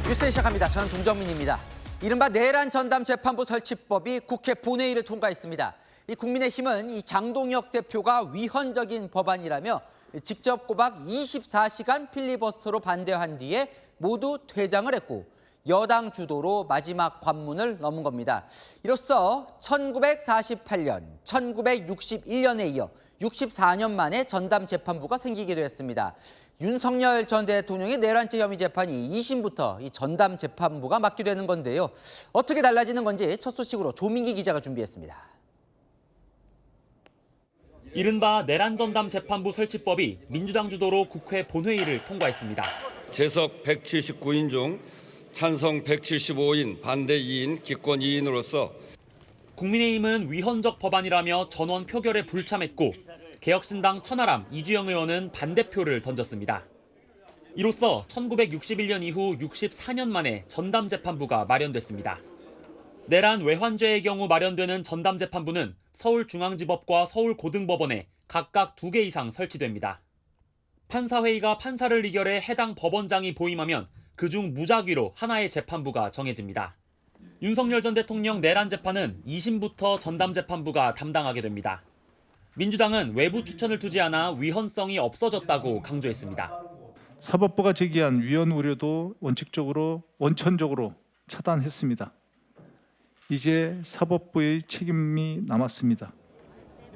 뉴스 시작합니다. 저는 동정민입니다. 이른바 내란 전담 재판부 설치법이 국회 본회의를 통과했습니다. 이 국민의힘은 이 장동혁 대표가 위헌적인 법안이라며 직접 꼬박 24시간 필리버스터로 반대한 뒤에 모두 퇴장을 했고 여당 주도로 마지막 관문을 넘은 겁니다. 이로써 1948년, 1961년에 이어 64년 만에 전담 재판부가 생기게 됐습니다. 윤석열 전 대통령의 내란죄 혐의 재판이 2심부터 이 전담 재판부가 맡게 되는 건데요. 어떻게 달라지는 건지 첫 소식으로 조민기 기자가 준비했습니다. 이른바 내란 전담 재판부 설치법이 민주당 주도로 국회 본회의를 통과했습니다. 재석 179인 중 찬성 175인, 반대 2인, 기권 2인으로서 국민의힘은 위헌적 법안이라며 전원 표결에 불참했고 개혁신당 천하람, 이주영 의원은 반대표를 던졌습니다. 이로써 1961년 이후 64년 만에 전담재판부가 마련됐습니다. 내란 외환죄의 경우 마련되는 전담재판부는 서울중앙지법과 서울고등법원에 각각 2개 이상 설치됩니다. 판사회의가 판사를 의결해 해당 법원장이 보임하면 그중 무작위로 하나의 재판부가 정해집니다. 윤석열 전 대통령 내란 재판은 2심부터 전담재판부가 담당하게 됩니다. 민주당은 외부 추천을 두지 않아 위헌성이 없어졌다고 강조했습니다. 사법부가 제기한 위헌 우려도 원천적으로 차단했습니다. 이제 사법부의 책임이 남았습니다.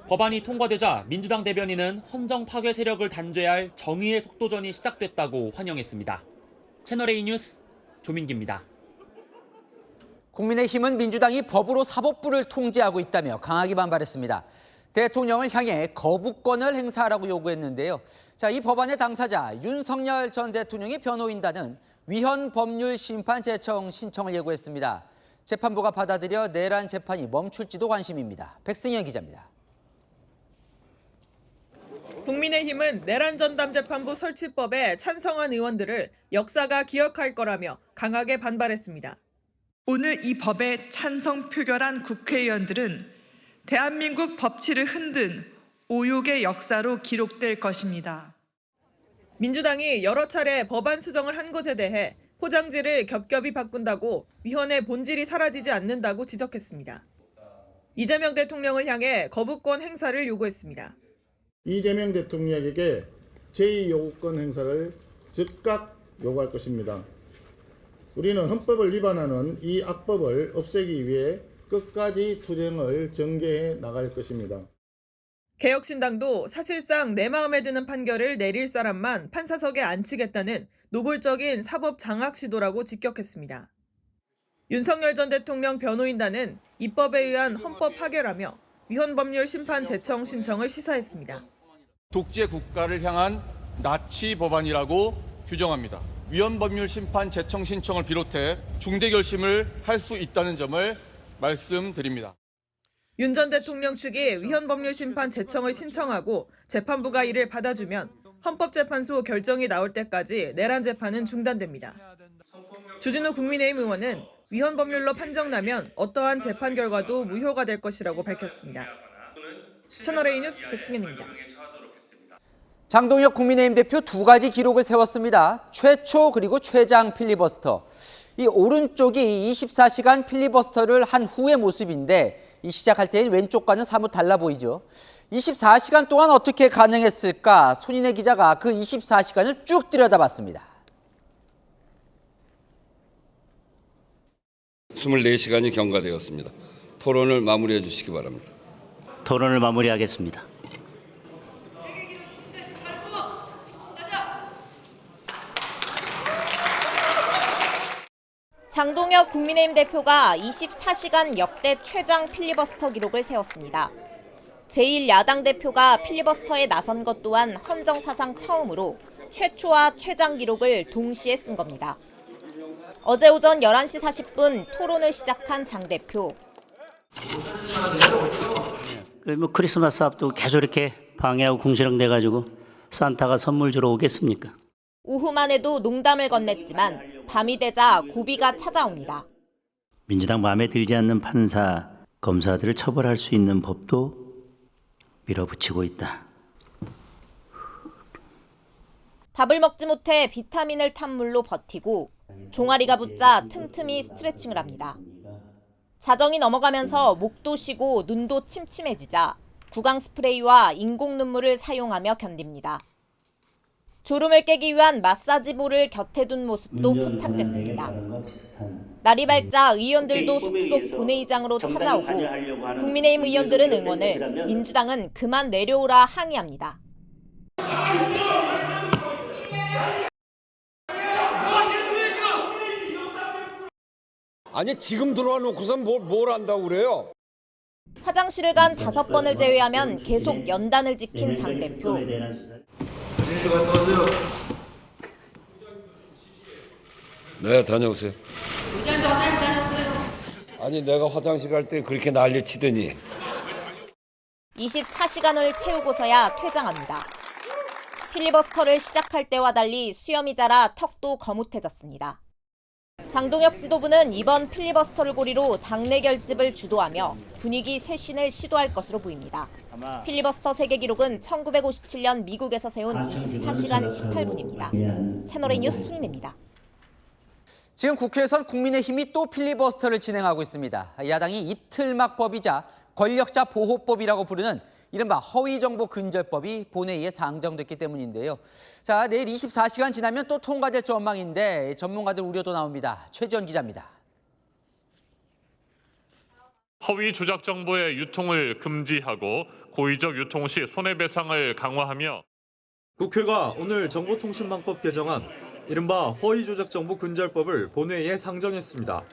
법안이 통과되자 민주당 대변인은 헌정 파괴 세력을 단죄할 정의의 속도전이 시작됐다고 환영했습니다. 채널A 뉴스 조민기입니다. 국민의힘은 민주당이 법으로 사법부를 통제하고 있다며 강하게 반발했습니다. 대통령을 향해 거부권을 행사하라고 요구했는데요. 이 법안의 당사자 윤석열 전 대통령의 변호인단은 위헌 법률 심판 제청 신청을 예고했습니다. 재판부가 받아들여 내란 재판이 멈출지도 관심입니다. 백승현 기자입니다. 국민의힘은 내란 전담 재판부 설치법에 찬성한 의원들을 역사가 기억할 거라며 강하게 반발했습니다. 오늘 이 법에 찬성 표결한 국회의원들은 대한민국 법치를 흔든 오욕의 역사로 기록될 것입니다. 민주당이 여러 차례 법안 수정을 한 것에 대해 포장지를 겹겹이 바꾼다고 위헌의 본질이 사라지지 않는다고 지적했습니다. 이재명 대통령을 향해 거부권 행사를 요구했습니다. 이재명 대통령에게 제2요구권 행사를 즉각 요구할 것입니다. 우리는 헌법을 위반하는 이 악법을 없애기 위해 끝까지 투쟁을 전개해 나갈 것입니다. 개혁신당도 사실상 내 마음에 드는 판결을 내릴 사람만 판사석에 앉히겠다는 노골적인 사법 장악 시도라고 직격했습니다. 윤석열 전 대통령 변호인단은 입법에 의한 헌법 파괴라며 위헌 법률 심판 제청 신청을 시사했습니다. 독재 국가를 향한 나치 법안이라고 규정합니다. 위헌 법률 심판 제청 신청을 비롯해 중대 결심을 할 수 있다는 점을 말씀드립니다. 윤 전 대통령 측이 위헌 법률 심판 제청을 신청하고 재판부가 이를 받아주면 헌법재판소 결정이 나올 때까지 내란 재판은 중단됩니다. 주진우 국민의힘 의원은 위헌 법률로 판정나면 어떠한 재판 결과도 무효가 될 것이라고 밝혔습니다. 채널A 뉴스 백승현입니다. 장동혁 국민의힘 대표 2가지 기록을 세웠습니다. 최초 그리고 최장 필리버스터. 이 오른쪽이 24시간 필리버스터를 한 후의 모습인데 이 시작할 때는 왼쪽과는 사뭇 달라 보이죠. 24시간 동안 어떻게 가능했을까? 손인혜 기자가 그 24시간을 쭉 들여다봤습니다. 24시간이 경과되었습니다. 토론을 마무리해 주시기 바랍니다. 토론을 마무리하겠습니다. 장동혁 국민의힘 대표가 24시간 역대 최장 필리버스터 기록을 세웠습니다. 제1야당 대표가 필리버스터에 나선 것 또한 헌정사상 처음으로 최초와 최장 기록을 동시에 쓴 겁니다. 어제 오전 11시 40분 토론을 시작한 장 대표. 크리스마스 앞두고 계속 이렇게 방해하고 궁시렁대가지고 산타가 선물 주러 오겠습니까? 오후만 해도 농담을 건넸지만 밤이 되자 고비가 찾아옵니다. 민주당 마음에 들지 않는 판사, 검사들을 처벌할 수 있는 법도 밀어붙이고 있다. 밥을 먹지 못해 비타민을 탄 물로 버티고 종아리가 붙자 틈틈이 스트레칭을 합니다. 자정이 넘어가면서 목도 쉬고 눈도 침침해지자 구강 스프레이와 인공 눈물을 사용하며 견딥니다. 졸음을 깨기 위한 마사지볼을 곁에 둔 모습도 포착됐습니다. 날이 밝자 의원들도 속속 본회의장으로 찾아오고 국민의힘 의원들은 응원을, 민주당은 그만 내려오라 항의합니다. 아니 지금 들어와 놓고선 뭘 한다고 그래요? 화장실을 간 5번을 제외하면 계속 연단을 지킨 장 대표. 네, 다녀오세요. 아니 내가 화장실 갈 때 그렇게 난리 치더니 24시간을 채우고서야 퇴장합니다. 필리버스터를 시작할 때와 달리 수염이 자라 턱도 거뭇해졌습니다. 장동혁 지도부는 이번 필리버스터를 고리로 당내 결집을 주도하며 분위기 쇄신을 시도할 것으로 보입니다. 필리버스터 세계 기록은 1957년 미국에서 세운 24시간 18분입니다. 채널A 뉴스 손인혜입니다. 지금 국회에선 국민의힘이 또 필리버스터를 진행하고 있습니다. 야당이 이틀막법이자 권력자 보호법이라고 부르는 이른바 허위정보 근절법이 본회의에 상정됐기 때문인데요. 자, 내일 24시간 지나면 또 통과될 전망인데 전문가들 우려도 나옵니다. 최지원 기자입니다. 허위 조작 정보의 유통을 금지하고 고의적 유통 시 손해배상을 강화하며 국회가 오늘 정보통신망법 개정안, 이른바 허위 조작 정보 근절법을 본회의에 상정했습니다.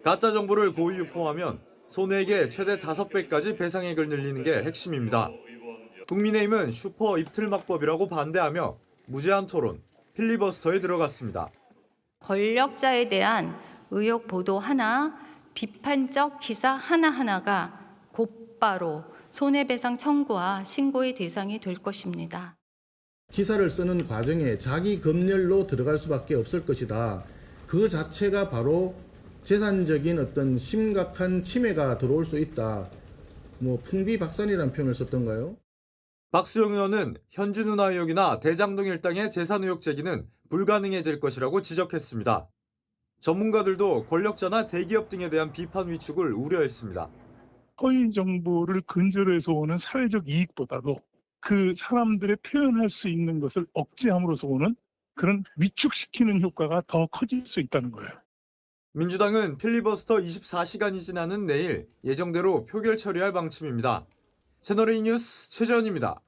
가짜 정보를 고의 유포하면 손해액의 최대 5배까지 배상액을 늘리는 게 핵심입니다. 국민의힘은 슈퍼 입틀막법이라고 반대하며 무제한 토론, 필리버스터에 들어갔습니다. 권력자에 대한 의혹 보도 하나, 비판적 기사 하나하나가 곧바로 손해배상 청구와 신고의 대상이 될 것입니다. 기사를 쓰는 과정에 자기 검열로 들어갈 수밖에 없을 것이다. 그 자체가 바로 재산적인 어떤 심각한 침해가 들어올 수 있다. 풍비박산이라는 표현을 썼던가요? 박수영 의원은 현진우나 의혹이나 대장동 일당의 재산 의혹 제기는 불가능해질 것이라고 지적했습니다. 전문가들도 권력자나 대기업 등에 대한 비판 위축을 우려했습니다. 허위 정보를 근절해서 오는 사회적 이익보다도 그 사람들의 표현할 수 있는 것을 억제함으로써 오는 그런 위축시키는 효과가 더 커질 수 있다는 거예요. 민주당은 필리버스터 24시간이 지나는 내일 예정대로 표결 처리할 방침입니다. 채널A 뉴스 최재원입니다.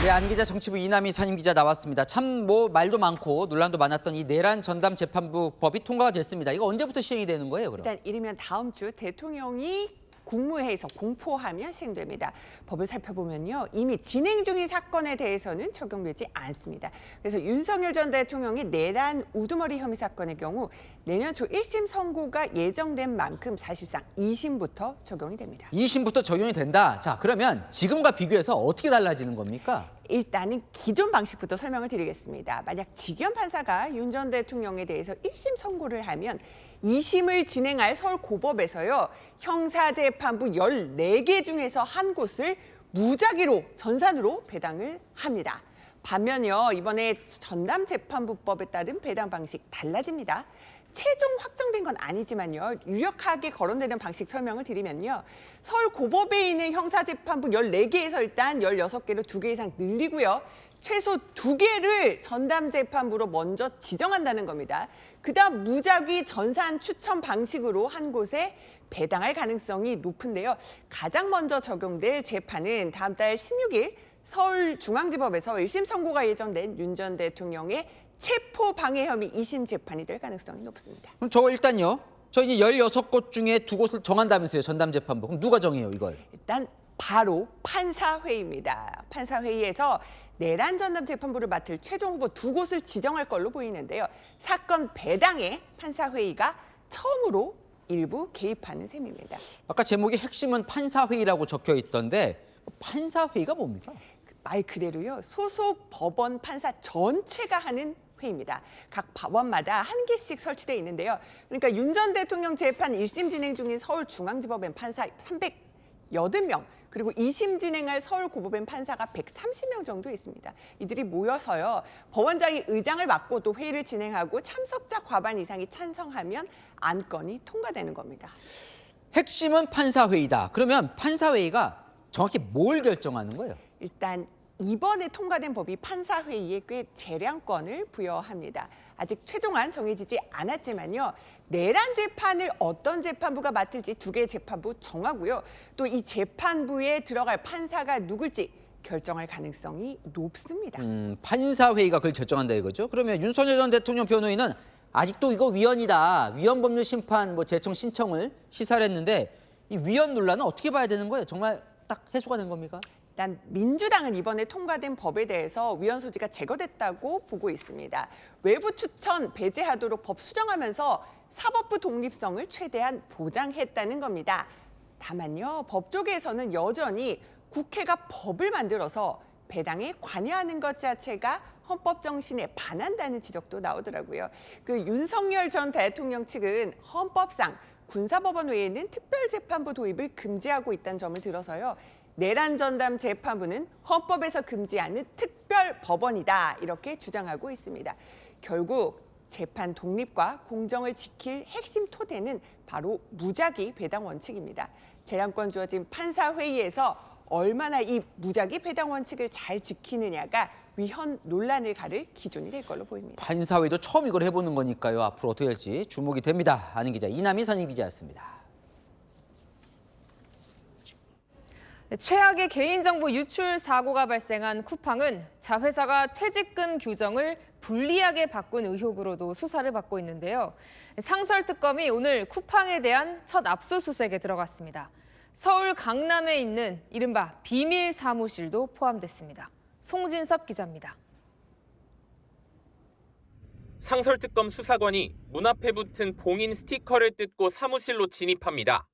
네, 안 기자, 정치부 이남희 선임 기자 나왔습니다. 참 말도 많고 논란도 많았던 이 내란 전담 재판부법이 통과가 됐습니다. 이거 언제부터 시행이 되는 거예요, 그럼? 일단 이르면 다음 주 대통령이 국무회의에서 공포하면 시행됩니다. 법을 살펴보면요. 이미 진행 중인 사건에 대해서는 적용되지 않습니다. 그래서 윤석열 전 대통령의 내란 우두머리 혐의 사건의 경우 내년 초 1심 선고가 예정된 만큼 사실상 2심부터 적용이 됩니다. 2심부터 적용이 된다. 자, 그러면 지금과 비교해서 어떻게 달라지는 겁니까? 일단은 기존 방식부터 설명을 드리겠습니다. 만약 직연 판사가 윤 전 대통령에 대해서 1심 선고를 하면 2심을 진행할 서울고법에서요. 형사재판부 14개 중에서 한 곳을 무작위로 전산으로 배당을 합니다. 반면요. 이번에 전담재판부법에 따른 배당 방식 달라집니다. 최종 확정된 건 아니지만요. 유력하게 거론되는 방식 설명을 드리면요. 서울고법에 있는 형사재판부 14개에서 일단 16개로 2개 이상 늘리고요. 최소 2개를 전담재판부로 먼저 지정한다는 겁니다. 그다음 무작위 전산 추천 방식으로 한 곳에 배당할 가능성이 높은데요. 가장 먼저 적용될 재판은 다음 달 16일 서울중앙지법에서 1심 선고가 예정된 윤 전 대통령의 체포 방해 혐의 2심 재판이 될 가능성이 높습니다. 그럼 저거 일단요. 저 이제 16곳 중에 2곳을 정한다면서요, 전담재판부. 그럼 누가 정해요, 이걸? 일단 바로 판사회의입니다. 판사회의에서 내란 전담 재판부를 맡을 최종 후보 2곳을 지정할 걸로 보이는데요. 사건 배당에 판사회의가 처음으로 일부 개입하는 셈입니다. 아까 제목의 핵심은 판사회의라고 적혀 있던데 판사회의가 뭡니까? 말 그대로요. 소속 법원 판사 전체가 하는 회의입니다. 각 법원마다 한 개씩 설치되어 있는데요. 그러니까 윤 전 대통령 재판 1심 진행 중인 서울중앙지법엔 판사 380명, 그리고 2심 진행할 서울고법엔 판사가 130명 정도 있습니다. 이들이 모여서요. 법원장이 의장을 맡고 또 회의를 진행하고 참석자 과반 이상이 찬성하면 안건이 통과되는 겁니다. 핵심은 판사회의다. 그러면 판사회의가 정확히 뭘 결정하는 거예요? 일단 이번에 통과된 법이 판사회의에 꽤 재량권을 부여합니다. 아직 최종안 정해지지 않았지만요. 내란 재판을 어떤 재판부가 맡을지 2개의 재판부 정하고요. 또 이 재판부에 들어갈 판사가 누굴지 결정할 가능성이 높습니다. 판사회의가 그걸 결정한다 이거죠? 그러면 윤석열 전 대통령 변호인은 아직도 이거 위헌이다. 위헌법률심판 제청 신청을 시사를 했는데 이 위헌 논란은 어떻게 봐야 되는 거예요? 정말 딱 해소가 된 겁니까? 일단 민주당은 이번에 통과된 법에 대해서 위헌 소지가 제거됐다고 보고 있습니다. 외부 추천 배제하도록 법 수정하면서 사법부 독립성을 최대한 보장했다는 겁니다. 다만요, 법조계에서는 여전히 국회가 법을 만들어서 배당에 관여하는 것 자체가 헌법 정신에 반한다는 지적도 나오더라고요. 윤석열 전 대통령 측은 헌법상 군사법원 외에는 특별재판부 도입을 금지하고 있다는 점을 들어서요. 내란 전담 재판부는 헌법에서 금지하는 특별법원이다 이렇게 주장하고 있습니다. 결국 재판 독립과 공정을 지킬 핵심 토대는 바로 무작위 배당 원칙입니다. 재량권 주어진 판사회의에서 얼마나 이 무작위 배당 원칙을 잘 지키느냐가 위헌 논란을 가를 기준이 될 걸로 보입니다. 판사회의도 처음 이걸 해보는 거니까요. 앞으로 어떻게 될지 주목이 됩니다. 아는 기자 이남희 선임 기자였습니다. 최악의 개인정보 유출 사고가 발생한 쿠팡은 자회사가 퇴직금 규정을 불리하게 바꾼 의혹으로도 수사를 받고 있는데요. 상설특검이 오늘 쿠팡에 대한 첫 압수수색에 들어갔습니다. 서울 강남에 있는 이른바 비밀 사무실도 포함됐습니다. 송진섭 기자입니다. 상설특검 수사관이 문 앞에 붙은 봉인 스티커를 뜯고 사무실로 진입합니다.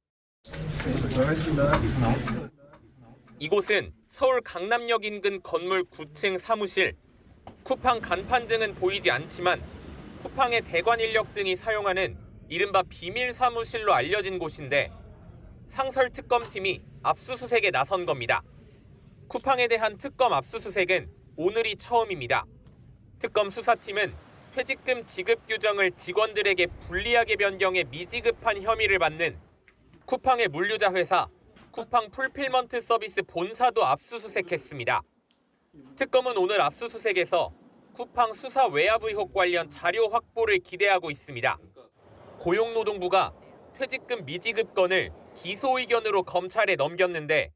이곳은 서울 강남역 인근 건물 9층 사무실. 쿠팡 간판 등은 보이지 않지만 쿠팡의 대관 인력 등이 사용하는 이른바 비밀 사무실로 알려진 곳인데 상설 특검팀이 압수수색에 나선 겁니다. 쿠팡에 대한 특검 압수수색은 오늘이 처음입니다. 특검 수사팀은 퇴직금 지급 규정을 직원들에게 불리하게 변경해 미지급한 혐의를 받는 쿠팡의 물류자 회사 쿠팡 풀필먼트 서비스 본사도 압수수색했습니다. 특검은 오늘 압수수색에서 쿠팡 수사 외압 의혹 관련 자료 확보를 기대하고 있습니다. 고용노동부가 퇴직금 미지급 건을 기소 의견으로 검찰에 넘겼는데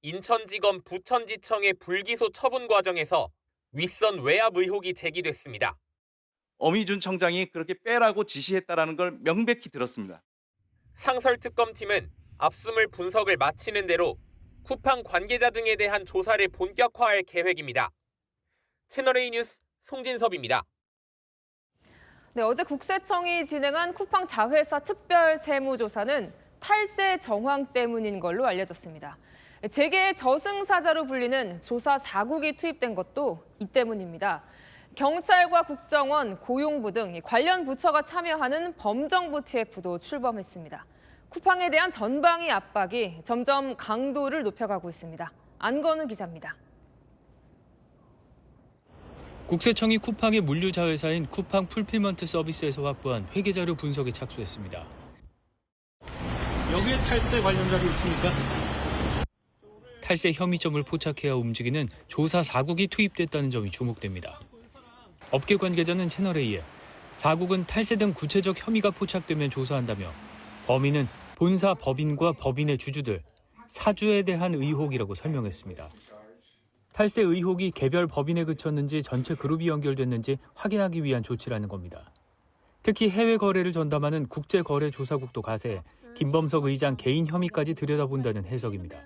인천지검 부천지청의 불기소 처분 과정에서 윗선 외압 의혹이 제기됐습니다. 어미준 청장이 그렇게 빼라고 지시했다라는 걸 명백히 들었습니다. 상설특검팀은 압수물 분석을 마치는 대로 쿠팡 관계자 등에 대한 조사를 본격화할 계획입니다. 채널A 뉴스 송진섭입니다. 네, 어제 국세청이 진행한 쿠팡 자회사 특별 세무조사는 탈세 정황 때문인 걸로 알려졌습니다. 재계의 저승사자로 불리는 조사 4국이 투입된 것도 이 때문입니다. 경찰과 국정원, 고용부 등 관련 부처가 참여하는 범정부 TF도 출범했습니다. 쿠팡에 대한 전방위 압박이 점점 강도를 높여가고 있습니다. 안건우 기자입니다. 국세청이 쿠팡의 물류자회사인 쿠팡 풀필먼트 서비스에서 확보한 회계자료 분석에 착수했습니다. 여기에 탈세 관련자도 있습니까? 탈세 혐의점을 포착해야 움직이는 조사 4국이 투입됐다는 점이 주목됩니다. 업계 관계자는 채널A에 4국은 탈세 등 구체적 혐의가 포착되면 조사한다며 범인은 본사 법인과 법인의 주주들, 사주에 대한 의혹이라고 설명했습니다. 탈세 의혹이 개별 법인에 그쳤는지 전체 그룹이 연결됐는지 확인하기 위한 조치라는 겁니다. 특히 해외 거래를 전담하는 국제거래조사국도 가세해 김범석 의장 개인 혐의까지 들여다본다는 해석입니다.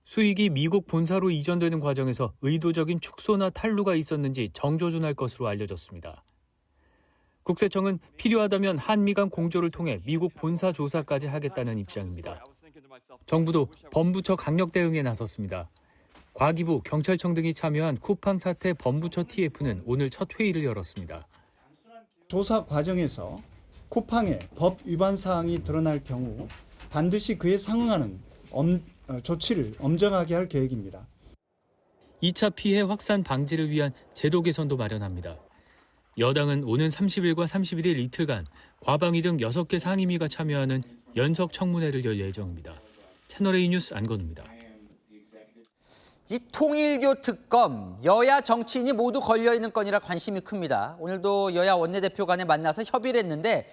수익이 미국 본사로 이전되는 과정에서 의도적인 축소나 탈루가 있었는지 정조준할 것으로 알려졌습니다. 국세청은 필요하다면 한미 간 공조를 통해 미국 본사 조사까지 하겠다는 입장입니다. 정부도 범부처 강력 대응에 나섰습니다. 과기부, 경찰청 등이 참여한 쿠팡 사태 범부처 TF는 오늘 첫 회의를 열었습니다. 조사 과정에서 쿠팡의 법 위반 사항이 드러날 경우 반드시 그에 상응하는 조치를 엄정하게 할 계획입니다. 2차 피해 확산 방지를 위한 제도 개선도 마련합니다. 여당은 오는 30일과 31일 이틀간 과방위 등 6개 상임위가 참여하는 연석 청문회를 열 예정입니다. 채널A 뉴스 안건우입니다. 이 통일교 특검, 여야 정치인이 모두 걸려있는 건이라 관심이 큽니다. 오늘도 여야 원내대표 간에 만나서 협의를 했는데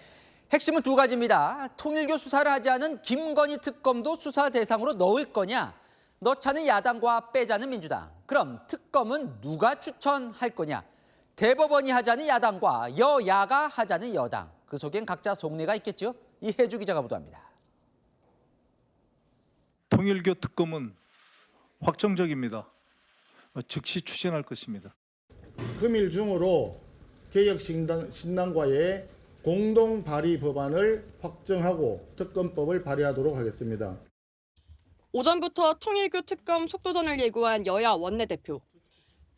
핵심은 두 가지입니다. 통일교 수사를 하지 않은 김건희 특검도 수사 대상으로 넣을 거냐, 넣자는 야당과 빼자는 민주당. 그럼 특검은 누가 추천할 거냐, 대법원이 하자는 야당과 여야가 하자는 여당. 그 속엔 각자 속내가 있겠죠. 이혜주 기자가 보도합니다. 통일교 특검은 확정적입니다. 즉시 추진할 것입니다. 금일 중으로 개혁신당과의 공동 발의 법안을 확정하고 특검법을 발의하도록 하겠습니다. 오전부터 통일교 특검 속도전을 예고한 여야 원내대표.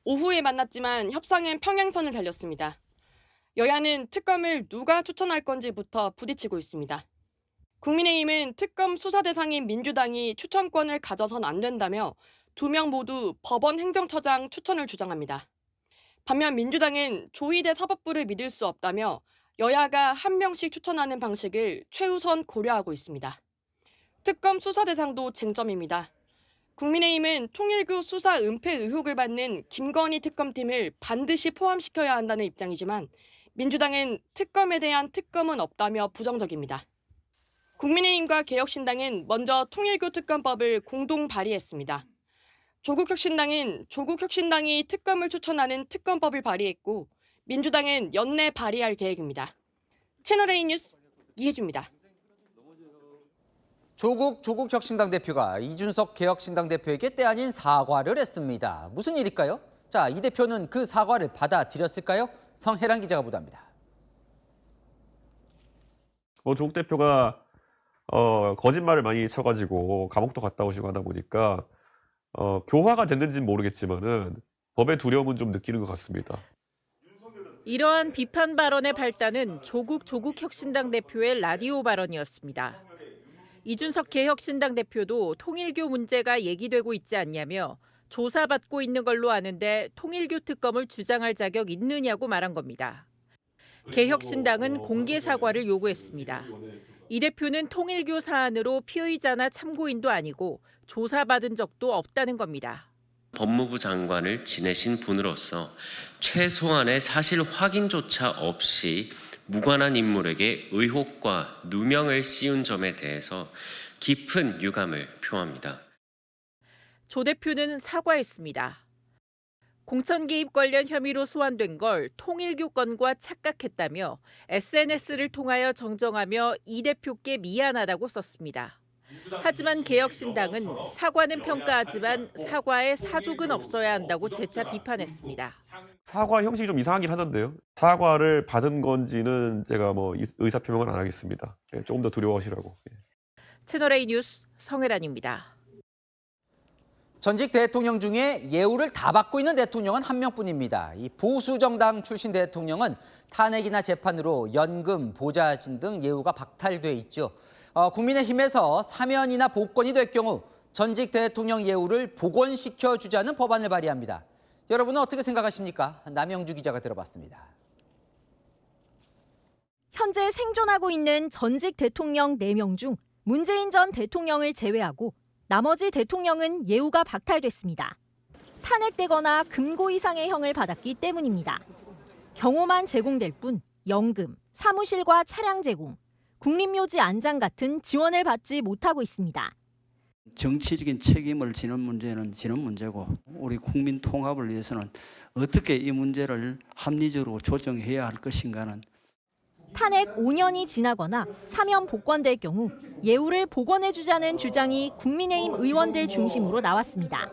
오후에 만났지만 협상은 평행선을 달렸습니다. 여야는 특검을 누가 추천할 건지부터 부딪히고 있습니다. 국민의힘은 특검 수사 대상인 민주당이 추천권을 가져선 안 된다며 2명 모두 법원 행정처장 추천을 주장합니다. 반면 민주당은 조희대 사법부를 믿을 수 없다며 여야가 1명씩 추천하는 방식을 최우선 고려하고 있습니다. 특검 수사 대상도 쟁점입니다. 국민의힘은 통일교 수사 은폐 의혹을 받는 김건희 특검팀을 반드시 포함시켜야 한다는 입장이지만 민주당은 특검에 대한 특검은 없다며 부정적입니다. 국민의힘과 개혁신당은 먼저 통일교 특검법을 공동 발의했습니다. 조국혁신당은 조국혁신당이 특검을 추천하는 특검법을 발의했고 민주당은 연내 발의할 계획입니다. 채널A 뉴스 이혜주입니다. 조국혁신당 대표가 이준석 개혁신당 대표에게 때 아닌 사과를 했습니다. 무슨 일일까요? 자, 이 대표는 그 사과를 받아들였을까요? 성혜란 기자가 보도합니다. 조국 대표가 거짓말을 많이 쳐가지고 감옥도 갔다 오시고 하다 보니까 교화가 됐는지는 모르겠지만은 법의 두려움은 좀 느끼는 것 같습니다. 이러한 비판 발언의 발단은 조국혁신당 대표의 라디오 발언이었습니다. 이준석 개혁신당 대표도 통일교 문제가 얘기되고 있지 않냐며 조사받고 있는 걸로 아는데 통일교 특검을 주장할 자격 있느냐고 말한 겁니다. 개혁신당은 공개 사과를 요구했습니다. 이 대표는 통일교 사안으로 피의자나 참고인도 아니고 조사받은 적도 없다는 겁니다. 법무부 장관을 지내신 분으로서 최소한의 사실 확인조차 없이 무관한 인물에게 의혹과 누명을 씌운 점에 대해서 깊은 유감을 표합니다. 조 대표는 사과했습니다. 공천 개입 관련 혐의로 소환된 걸 통일교 건과 착각했다며 SNS를 통하여 정정하며 이 대표께 미안하다고 썼습니다. 하지만 개혁신당은 사과는 평가하지만 사과에 사족은 없어야 한다고 재차 비판했습니다. 사과 형식이 좀 이상하긴 하던데요. 사과를 받은 건지는 제가 의사표명은 안 하겠습니다. 조금 더 두려워하시라고. 채널A 뉴스 성혜란입니다. 전직 대통령 중에 예우를 다 받고 있는 대통령은 한 명뿐입니다. 이 보수 정당 출신 대통령은 탄핵이나 재판으로 연금, 보좌진 등 예우가 박탈돼 있죠. 국민의힘에서 사면이나 복권이 될 경우 전직 대통령 예우를 복원시켜 주자는 법안을 발의합니다. 여러분은 어떻게 생각하십니까? 남영주 기자가 들어봤습니다. 현재 생존하고 있는 전직 대통령 4명 중 문재인 전 대통령을 제외하고 나머지 대통령은 예우가 박탈됐습니다. 탄핵되거나 금고 이상의 형을 받았기 때문입니다. 경호만 제공될 뿐 연금, 사무실과 차량 제공, 국립묘지 안장 같은 지원을 받지 못하고 있습니다. 정치적인 책임을 지는 문제는 지는 문제고 우리 국민 통합을 위해서는 어떻게 이 문제를 합리적으로 조정해야 할 것인가는 탄핵 5년이 지나거나 사면 복권될 경우 예우를 복원해주자는 주장이 국민의힘 의원들 중심으로 나왔습니다.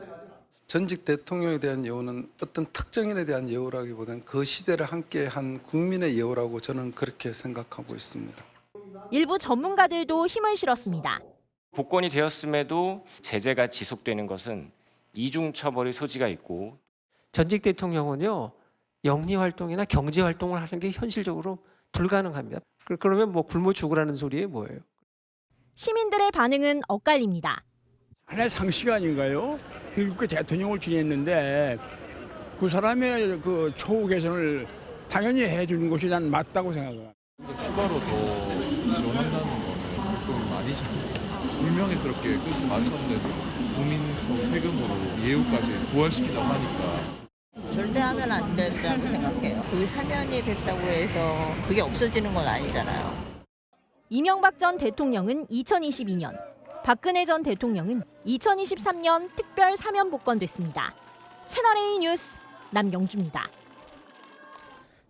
전직 대통령에 대한 예우는 어떤 특정인에 대한 예우라기보다는 그 시대를 함께한 국민의 예우라고 저는 그렇게 생각하고 있습니다. 일부 전문가들도 힘을 실었습니다. 복권이 되었음에도 제재가 지속되는 것은 이중 처벌의 소지가 있고 전직 대통령은요 영리활동이나 경제활동을 하는 게 현실적으로 불가능합니다. 그러면 굶어 죽으라는 소리에 뭐예요? 시민들의 반응은 엇갈립니다. 하나의 상식 아닌가요? 일국의 대통령을 지냈는데 그 사람의 그 처우 개선을 당연히 해주는 것이 난 맞다고 생각해요. 추가로 더 지원한다는 거는 조금 아니지 않나요? 불명예스럽게 끝을 맞췄는데도 국민 세금으로 예우까지 부활시키려고 하니까. 절대 하면 안 된다고 생각해요. 그 사면이 됐다고 해서 그게 없어지는 건 아니잖아요. 이명박 전 대통령은 2022년, 박근혜 전 대통령은 2023년 특별 사면 복권됐습니다. 채널A 뉴스 남경주입니다.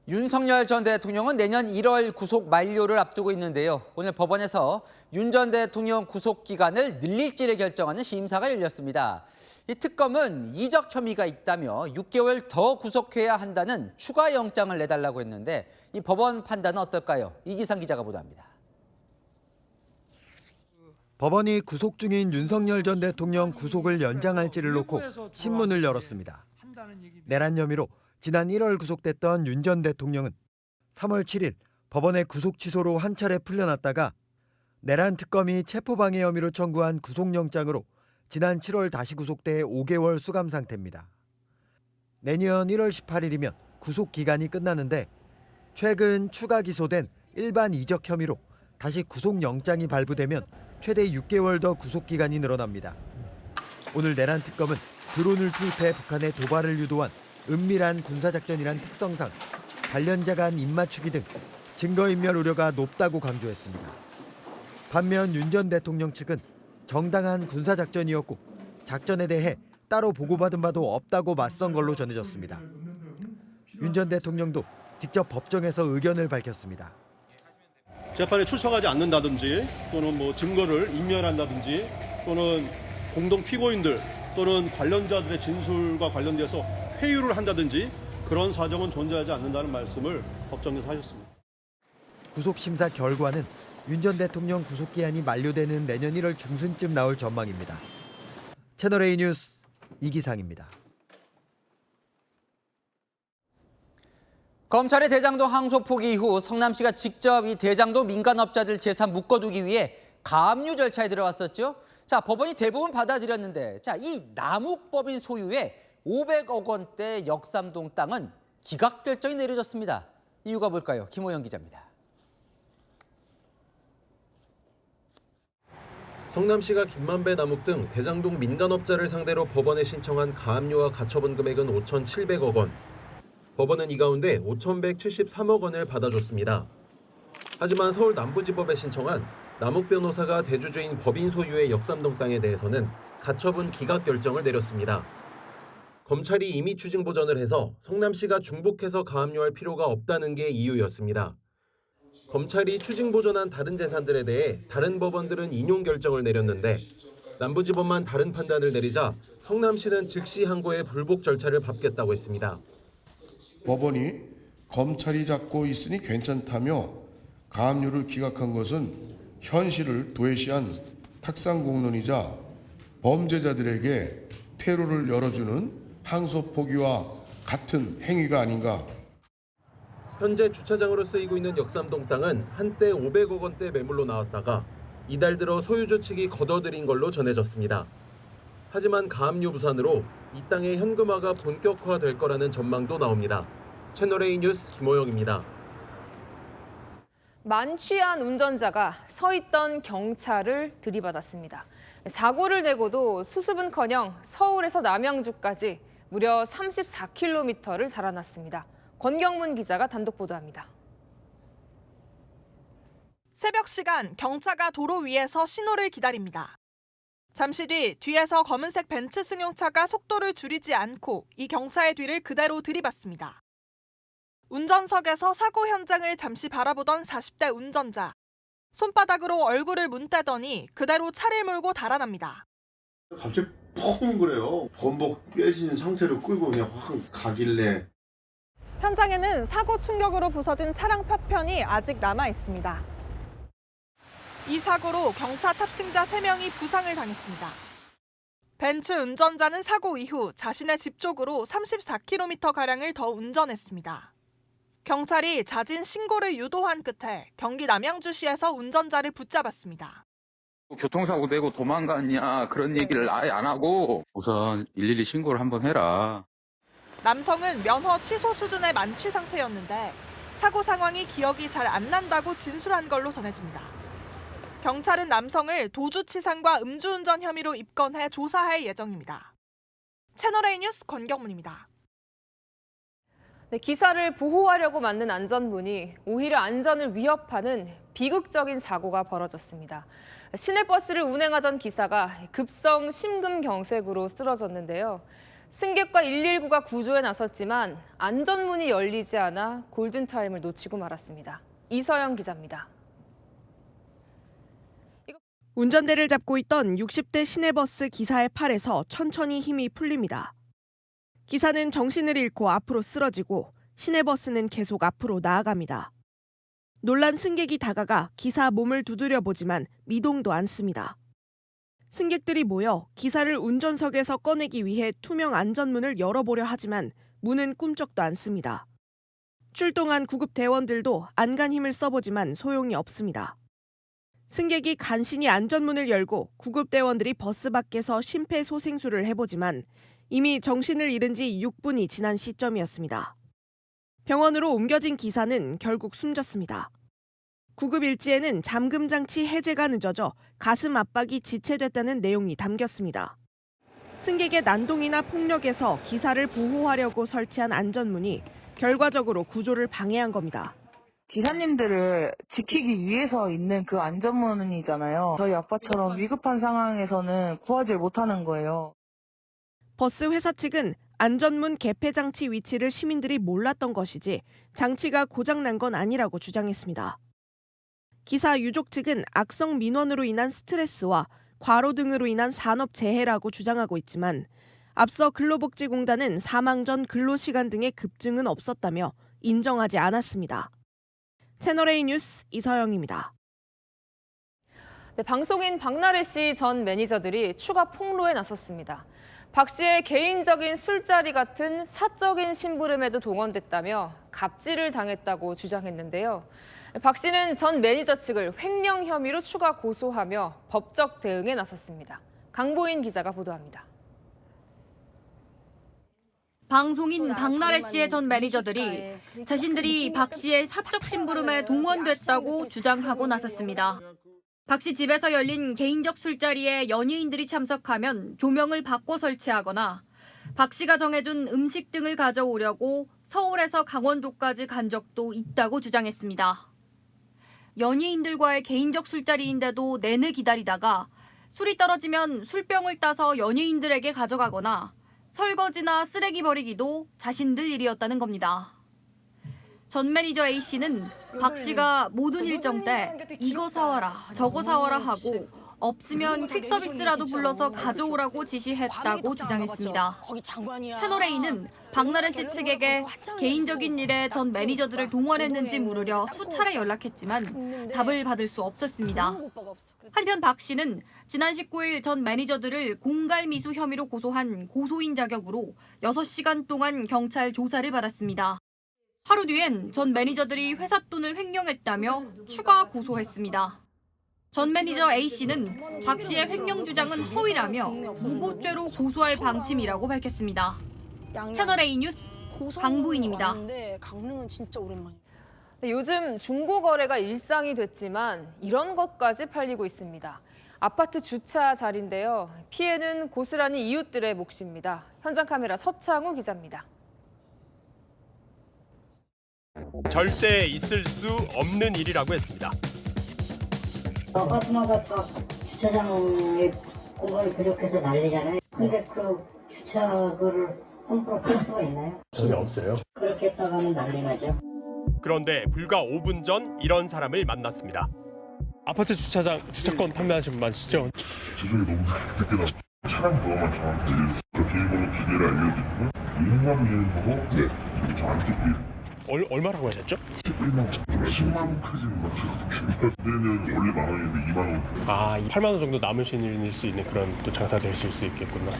윤석열 전 대통령은 내년 1월 구속 만료를 앞두고 있는데요. 오늘 법원에서 윤 전 대통령 구속 기간을 늘릴지를 결정하는 심사가 열렸습니다. 이 특검은 이적 혐의가 있다며 6개월 더 구속해야 한다는 추가 영장을 내달라고 했는데 이 법원 판단은 어떨까요? 이기상 기자가 보도합니다. 법원이 구속 중인 윤석열 전 대통령 구속을 연장할지를 놓고 신문을 열었습니다. 내란 혐의로 지난 1월 구속됐던 윤 전 대통령은 3월 7일 법원의 구속 취소로 한 차례 풀려났다가 내란 특검이 체포방해 혐의로 청구한 구속영장으로 지난 7월 다시 구속돼 5개월 수감 상태입니다. 내년 1월 18일이면 구속 기간이 끝나는데 최근 추가 기소된 일반 이적 혐의로 다시 구속영장이 발부되면 최대 6개월 더 구속 기간이 늘어납니다. 오늘 내란 특검은 드론을 투입해 북한에 도발을 유도한 은밀한 군사작전이란 특성상 관련자 간 입맞추기 등 증거인멸 우려가 높다고 강조했습니다. 반면 윤 전 대통령 측은 정당한 군사작전이었고 작전에 대해 따로 보고받은 바도 없다고 맞선 걸로 전해졌습니다. 윤 전 대통령도 직접 법정에서 의견을 밝혔습니다. 재판에 출석하지 않는다든지 또는 증거를 인멸한다든지 또는 공동 피고인들 또는 관련자들의 진술과 관련돼서 회유를 한다든지 그런 사정은 존재하지 않는다는 말씀을 법정에서 하셨습니다. 구속심사 결과는 윤 전 대통령 구속기한이 만료되는 내년 1월 중순쯤 나올 전망입니다. 채널A 뉴스 이기상입니다. 검찰의 대장동 항소 포기 이후 성남시가 직접 이 대장동 민간업자들 재산 묶어두기 위해 가압류 절차에 들어갔었죠. 자, 법원이 대부분 받아들였는데 이 남욱법인 소유의 500억 원대 역삼동 땅은 기각 결정이 내려졌습니다. 이유가 뭘까요? 김호영 기자입니다. 성남시가 김만배 남욱 등 대장동 민간업자를 상대로 법원에 신청한 가압류와 가처분 금액은 5,700억 원. 법원은 이 가운데 5,173억 원을 받아줬습니다. 하지만 서울 남부지법에 신청한 남욱 변호사가 대주주인 법인 소유의 역삼동 땅에 대해서는 가처분 기각 결정을 내렸습니다. 검찰이 임의 추징 보전을 해서 성남시가 중복해서 가압류할 필요가 없다는 게 이유였습니다. 검찰이 추징 보전한 다른 재산들에 대해 다른 법원들은 인용 결정을 내렸는데 남부지법만 다른 판단을 내리자 성남시는 즉시 항고의 불복 절차를 밟겠다고 했습니다. 법원이 검찰이 잡고 있으니 괜찮다며 가압류를 기각한 것은 현실을 도외시한 탁상공론이자 범죄자들에게 퇴로를 열어주는 항소 포기와 같은 행위가 아닌가. 현재 주차장으로 쓰이고 있는 역삼동 땅은 한때 500억 원대 매물로 나왔다가 이달 들어 소유주 측이 걷어들인 걸로 전해졌습니다. 하지만 가압류 부산으로 이 땅의 현금화가 본격화될 거라는 전망도 나옵니다. 채널A 뉴스 김호영입니다. 만취한 운전자가 서 있던 경찰을 들이받았습니다. 사고를 내고도 수습은커녕 서울에서 남양주까지 무려 34km를 달아났습니다. 권경문 기자가 단독 보도합니다. 새벽 시간 경차가 도로 위에서 신호를 기다립니다. 잠시 뒤에서 검은색 벤츠 승용차가 속도를 줄이지 않고 이 경차의 뒤를 그대로 들이받습니다. 운전석에서 사고 현장을 잠시 바라보던 40대 운전자. 손바닥으로 얼굴을 문대더니 그대로 차를 몰고 달아납니다. 갑자기 펑 그래요. 범벅 깨진 상태로 끌고 그냥 확 가길래. 현장에는 사고 충격으로 부서진 차량 파편이 아직 남아 있습니다. 이 사고로 경차 탑승자 3명이 부상을 당했습니다. 벤츠 운전자는 사고 이후 자신의 집 쪽으로 34km가량을 더 운전했습니다. 경찰이 자진 신고를 유도한 끝에 경기 남양주시에서 운전자를 붙잡았습니다. 교통사고 내고 도망갔냐 그런 얘기를 아예 안 하고 우선 112 신고를 한번 해라. 남성은 면허 취소 수준의 만취 상태였는데 사고 상황이 기억이 잘 안 난다고 진술한 걸로 전해집니다. 경찰은 남성을 도주치상과 음주운전 혐의로 입건해 조사할 예정입니다. 채널A 뉴스 권경문입니다. 네, 기사를 보호하려고 만든 안전문이 오히려 안전을 위협하는 비극적인 사고가 벌어졌습니다. 시내버스를 운행하던 기사가 급성 심근경색으로 쓰러졌는데요. 승객과 119가 구조에 나섰지만 안전문이 열리지 않아 골든타임을 놓치고 말았습니다. 이서영 기자입니다. 운전대를 잡고 있던 60대 시내버스 기사의 팔에서 천천히 힘이 풀립니다. 기사는 정신을 잃고 앞으로 쓰러지고 시내버스는 계속 앞으로 나아갑니다. 놀란 승객이 다가가 기사 몸을 두드려 보지만 미동도 않습니다. 승객들이 모여 기사를 운전석에서 꺼내기 위해 투명 안전문을 열어보려 하지만 문은 꿈쩍도 않습니다. 출동한 구급 대원들도 안간 힘을 써보지만 소용이 없습니다. 승객이 간신히 안전문을 열고 구급 대원들이 버스 밖에서 심폐소생술을 해보지만 이미 정신을 잃은 지 6분이 지난 시점이었습니다. 병원으로 옮겨진 기사는 결국 숨졌습니다. 구급 일지에는 잠금 장치 해제가 늦어져 가슴 압박이 지체됐다는 내용이 담겼습니다. 승객의 난동이나 폭력에서 기사를 보호하려고 설치한 안전문이 결과적으로 구조를 방해한 겁니다. 기사님들을 지키기 위해서 있는 그 안전문이잖아요. 저희 아빠처럼 위급한 상황에서는 구하지 못하는 거예요. 버스 회사 측은 안전문 개폐 장치 위치를 시민들이 몰랐던 것이지 장치가 고장난 건 아니라고 주장했습니다. 기사 유족 측은 악성 민원으로 인한 스트레스와 과로 등으로 인한 산업재해라고 주장하고 있지만 앞서 근로복지공단은 사망 전 근로시간 등의 급증은 없었다며 인정하지 않았습니다. 채널A 뉴스 이서영입니다. 네, 방송인 박나래 씨 전 매니저들이 추가 폭로에 나섰습니다. 박 씨의 개인적인 술자리 같은 사적인 심부름에도 동원됐다며 갑질을 당했다고 주장했는데요. 박 씨는 전 매니저 측을 횡령 혐의로 추가 고소하며 법적 대응에 나섰습니다. 강보인 기자가 보도합니다. 방송인 박나래 씨의 전 매니저들이 자신들이 박 씨의 사적 심부름에 동원됐다고 주장하고 나섰습니다. 박 씨 집에서 열린 개인적 술자리에 연예인들이 참석하면 조명을 바꿔 설치하거나 박 씨가 정해준 음식 등을 가져오려고 서울에서 강원도까지 간 적도 있다고 주장했습니다. 연예인들과의 개인적 술자리인데도 내내 기다리다가 술이 떨어지면 술병을 따서 연예인들에게 가져가거나 설거지나 쓰레기 버리기도 자신들 일이었다는 겁니다. 전 매니저 A씨는 박 씨가 모든 일정 때 이거 사와라, 저거 사와라 하고 없으면 퀵서비스라도 불러서 가져오라고 지시했다고 주장했습니다. 채널A는 박나래 씨 측에게 개인적인 일에 전 매니저들을 동원했는지 물으려 수차례 연락했지만 답을 받을 수 없었습니다. 한편 박 씨는 지난 19일 전 매니저들을 공갈미수 혐의로 고소한 고소인 자격으로 6시간 동안 경찰 조사를 받았습니다. 하루 뒤엔 전 매니저들이 회사 돈을 횡령했다며 추가 고소했습니다. 전 매니저 A씨는 박 씨의 횡령 주장은 허위라며 무고죄로 고소할 방침이라고 밝혔습니다. 채널A 뉴스 강보인입니다. 네, 요즘 중고 거래가 일상이 됐지만 이런 것까지 팔리고 있습니다. 아파트 주차 자리인데요. 피해는 고스란히 이웃들의 몫입니다. 현장 카메라 서창우 기자입니다. 절대 있을 수 없는 일이라고 했습니다. 아파트마다 다 주차장에 공간이 부족해서 난리잖아요. 근데 그 주차 그를 함부로 끌 수가 있나요? 전혀 없어요. 그렇게 했다가는 난리 나죠. 그런데 불과 5분 전 이런 사람을 만났습니다. 아파트 주차권 판매하시는 분 맞으시죠? 지속이 너무 늦게 나고 차량 번호만 저한테 저 비밀번호 2개를 알려드리고 이행하고 이행하고 네 저 안쪽 비밀 얼마라고 하셨죠? 11만 원. 10만 원까지는 맞춰서 내년 원래 만 원인데 2만 원. 아, 8만 원 정도 남으실 수 있는 그런 또 장사 되실 수 있겠구나.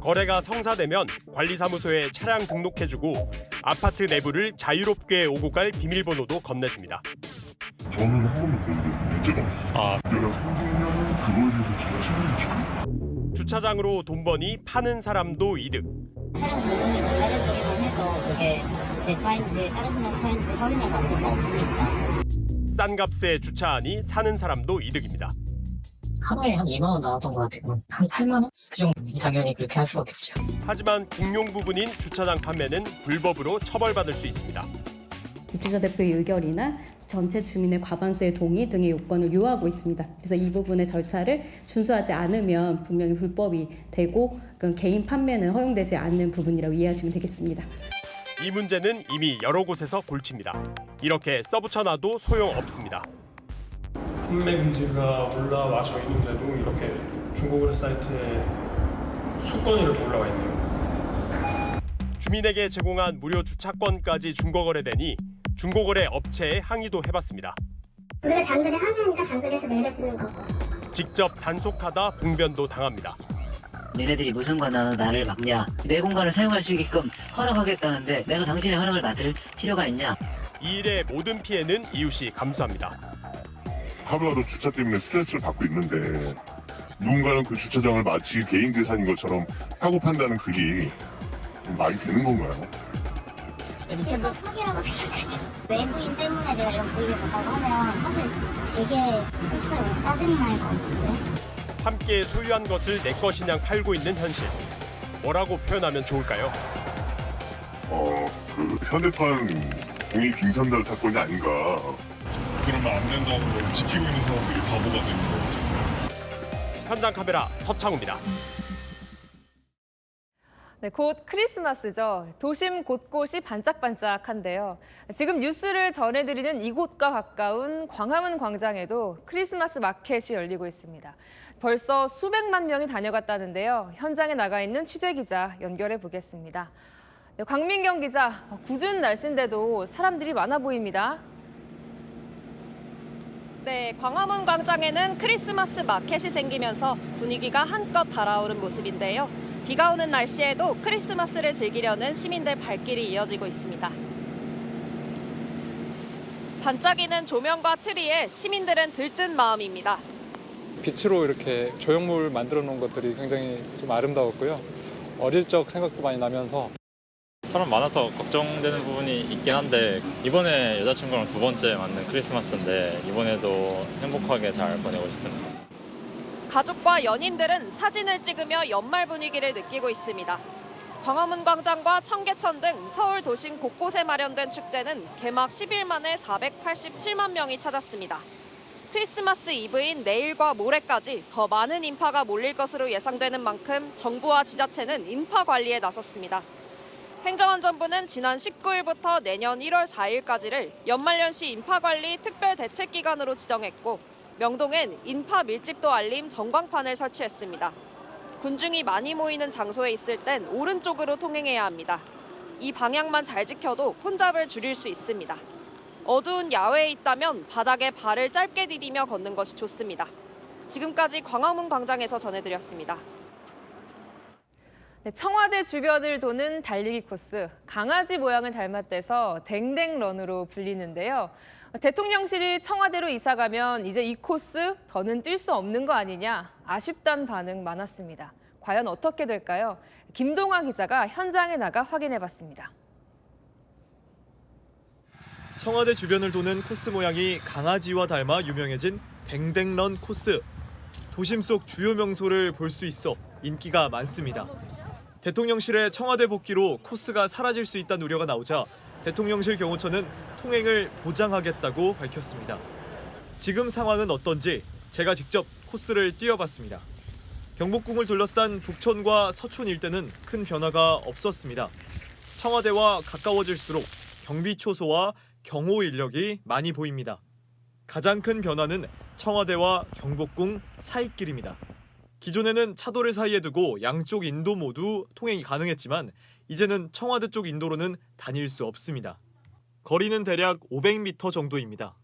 거래가 성사되면 관리사무소에 차량 등록해주고 아파트 내부를 자유롭게 오고 갈 비밀번호도 건네줍니다. 저는 한 번도 그런 적 문제 문제가 내가 생기면 그거에 대해서 제가 책임을 지고 주차장으로 돈 버니 파는 사람도 이득. 차량 부분을 더 때려주기만 해도 그게 제 차인지 다른 사람 차인지 확인할 방법도 없으니까. 싼 값에 주차하니 사는 사람도 이득입니다. 하루에 한 2만 원 나왔던 것 같아요. 한 8만 원? 그 정도. 당연히 그렇게 할 수밖에 없죠. 하지만 공용 부분인 주차장 판매는 불법으로 처벌받을 수 있습니다. 유주자 대표의 의결이나 전체 주민의 과반수의 동의 등의 요건을 요하고 있습니다. 그래서 이 부분의 절차를 준수하지 않으면 분명히 불법이 되고 개인 판매는 허용되지 않는 부분이라고 이해하시면 되겠습니다. 이 문제는 이미 여러 곳에서 골칩니다. 이렇게 써붙여놔도 소용없습니다. 판매 금지가 올라와서 있는데도 이렇게 중고거래 사이트에 수건이 이렇게 올라와 있네요. 주민에게 제공한 무료 주차권까지 중고거래되니 중고거래 업체에 항의도 해봤습니다. 우리가 당근에 항의하니까 당근에서 내려주는 거고. 직접 단속하다 봉변도 당합니다. 니네들이 무슨 관하나 나를 막냐. 내 공간을 사용할 수 있게끔 허락하겠다는데 내가 당신의 허락을 받을 필요가 있냐. 이 일의 모든 피해는 이웃이 감수합니다. 하루하루 주차 때문에 스트레스를 받고 있는데 누군가는 그 주차장을 마치 개인 재산인 것처럼 사고 판다는 글이 말이 되는 건가요? 진짜 사기라고 생각하죠. 외부인 때문에 내가 이런 분위기를 봤다고 하면 사실 되게 솔직하게 말해서 짜증날 것 같은데. 함께 소유한 것을 내 것이냥 팔고 있는 현실. 뭐라고 표현하면 좋을까요? 그 현대판 공익 빙산달 사건이 아닌가. 그러면 안 된다는 걸 지키고 있는 사람들이 바보가 되는 거죠. 현장 카메라 서창우입니다. 네, 곧 크리스마스죠. 도심 곳곳이 반짝반짝한데요. 지금 뉴스를 전해드리는 이곳과 가까운 광화문 광장에도 크리스마스 마켓이 열리고 있습니다. 벌써 수백만 명이 다녀갔다는데요. 현장에 나가 있는 취재기자 연결해 보겠습니다. 네, 광민경 기자, 궂은 날씨인데도 사람들이 많아 보입니다. 네, 광화문 광장에는 크리스마스 마켓이 생기면서 분위기가 한껏 달아오른 모습인데요. 비가 오는 날씨에도 크리스마스를 즐기려는 시민들 발길이 이어지고 있습니다. 반짝이는 조명과 트리에 시민들은 들뜬 마음입니다. 빛으로 이렇게 조형물 만들어 놓은 것들이 굉장히 좀 아름다웠고요. 어릴 적 생각도 많이 나면서 사람 많아서 걱정되는 부분이 있긴 한데 이번에 여자친구랑 두 번째 맞는 크리스마스인데 이번에도 행복하게 잘 보내고 싶습니다. 가족과 연인들은 사진을 찍으며 연말 분위기를 느끼고 있습니다. 광화문 광장과 청계천 등 서울 도심 곳곳에 마련된 축제는 개막 10일 만에 487만 명이 찾았습니다. 크리스마스 이브인 내일과 모레까지 더 많은 인파가 몰릴 것으로 예상되는 만큼 정부와 지자체는 인파 관리에 나섰습니다. 행정안전부는 지난 19일부터 내년 1월 4일까지를 연말연시 인파관리 특별대책기간으로 지정했고 명동엔 인파 밀집도 알림 전광판을 설치했습니다. 군중이 많이 모이는 장소에 있을 땐 오른쪽으로 통행해야 합니다. 이 방향만 잘 지켜도 혼잡을 줄일 수 있습니다. 어두운 야외에 있다면 바닥에 발을 짧게 디디며 걷는 것이 좋습니다. 지금까지 광화문 광장에서 전해드렸습니다. 네, 청와대 주변을 도는 달리기 코스, 강아지 모양을 닮았대서 댕댕런으로 불리는데요. 대통령실이 청와대로 이사 가면 이제 이 코스 더는 뛸 수 없는 거 아니냐, 아쉽다는 반응 많았습니다. 과연 어떻게 될까요? 김동아 기자가 현장에 나가 확인해봤습니다. 청와대 주변을 도는 코스 모양이 강아지와 닮아 유명해진 댕댕런 코스. 도심 속 주요 명소를 볼 수 있어 인기가 많습니다. 대통령실의 청와대 복귀로 코스가 사라질 수 있다는 우려가 나오자 대통령실 경호처는 통행을 보장하겠다고 밝혔습니다. 지금 상황은 어떤지 제가 직접 코스를 뛰어봤습니다. 경복궁을 둘러싼 북촌과 서촌 일대는 큰 변화가 없었습니다. 청와대와 가까워질수록 경비 초소와 경호 인력이 많이 보입니다. 가장 큰 변화는 청와대와 경복궁 사이길입니다. 기존에는 차도를 사이에 두고 양쪽 인도 모두 통행이 가능했지만 이제는 청와대 쪽 인도로는 다닐 수 없습니다. 거리는 대략 500m 정도입니다.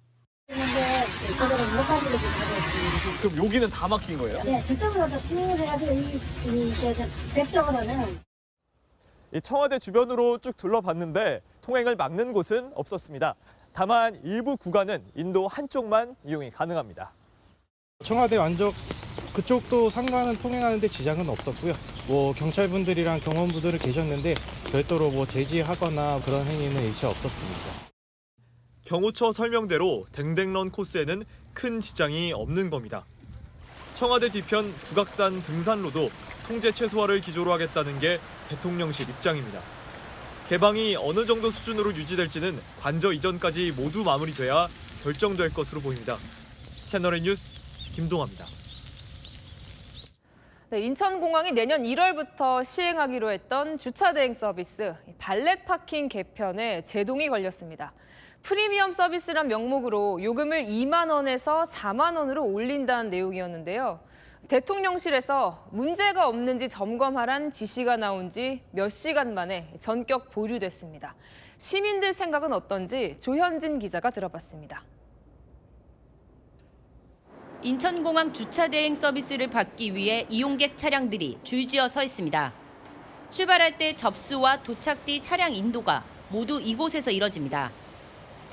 그럼 여기는 다 막힌 거예요? 네, 저쪽으로 쭉 해가지고 백 쪽으로는. 이 청와대 주변으로 쭉 둘러봤는데 통행을 막는 곳은 없었습니다. 다만 일부 구간은 인도 한쪽만 이용이 가능합니다. 청와대 완적 그쪽도 상가는 통행하는데 지장은 없었고요. 경찰분들이랑 경호원분들은 계셨는데 별도로 제지하거나 그런 행위는 일체 없었습니다. 경호처 설명대로 댕댕런 코스에는 큰 지장이 없는 겁니다. 청와대 뒤편 북악산 등산로도 통제 최소화를 기조로 하겠다는 게 대통령실 입장입니다. 개방이 어느 정도 수준으로 유지될지는 관저 이전까지 모두 마무리돼야 결정될 것으로 보입니다. 채널A 뉴스 김동아입니다. 네, 인천공항이 내년 1월부터 시행하기로 했던 주차 대행 서비스 발렛 파킹 개편에 제동이 걸렸습니다. 프리미엄 서비스란 명목으로 요금을 2만 원에서 4만 원으로 올린다는 내용이었는데요. 대통령실에서 문제가 없는지 점검하란 지시가 나온 지 몇 시간 만에 전격 보류됐습니다. 시민들 생각은 어떤지 조현진 기자가 들어봤습니다. 인천공항 주차 대행 서비스를 받기 위해 이용객 차량들이 줄지어 서 있습니다. 출발할 때 접수와 도착 뒤 차량 인도가 모두 이곳에서 이뤄집니다.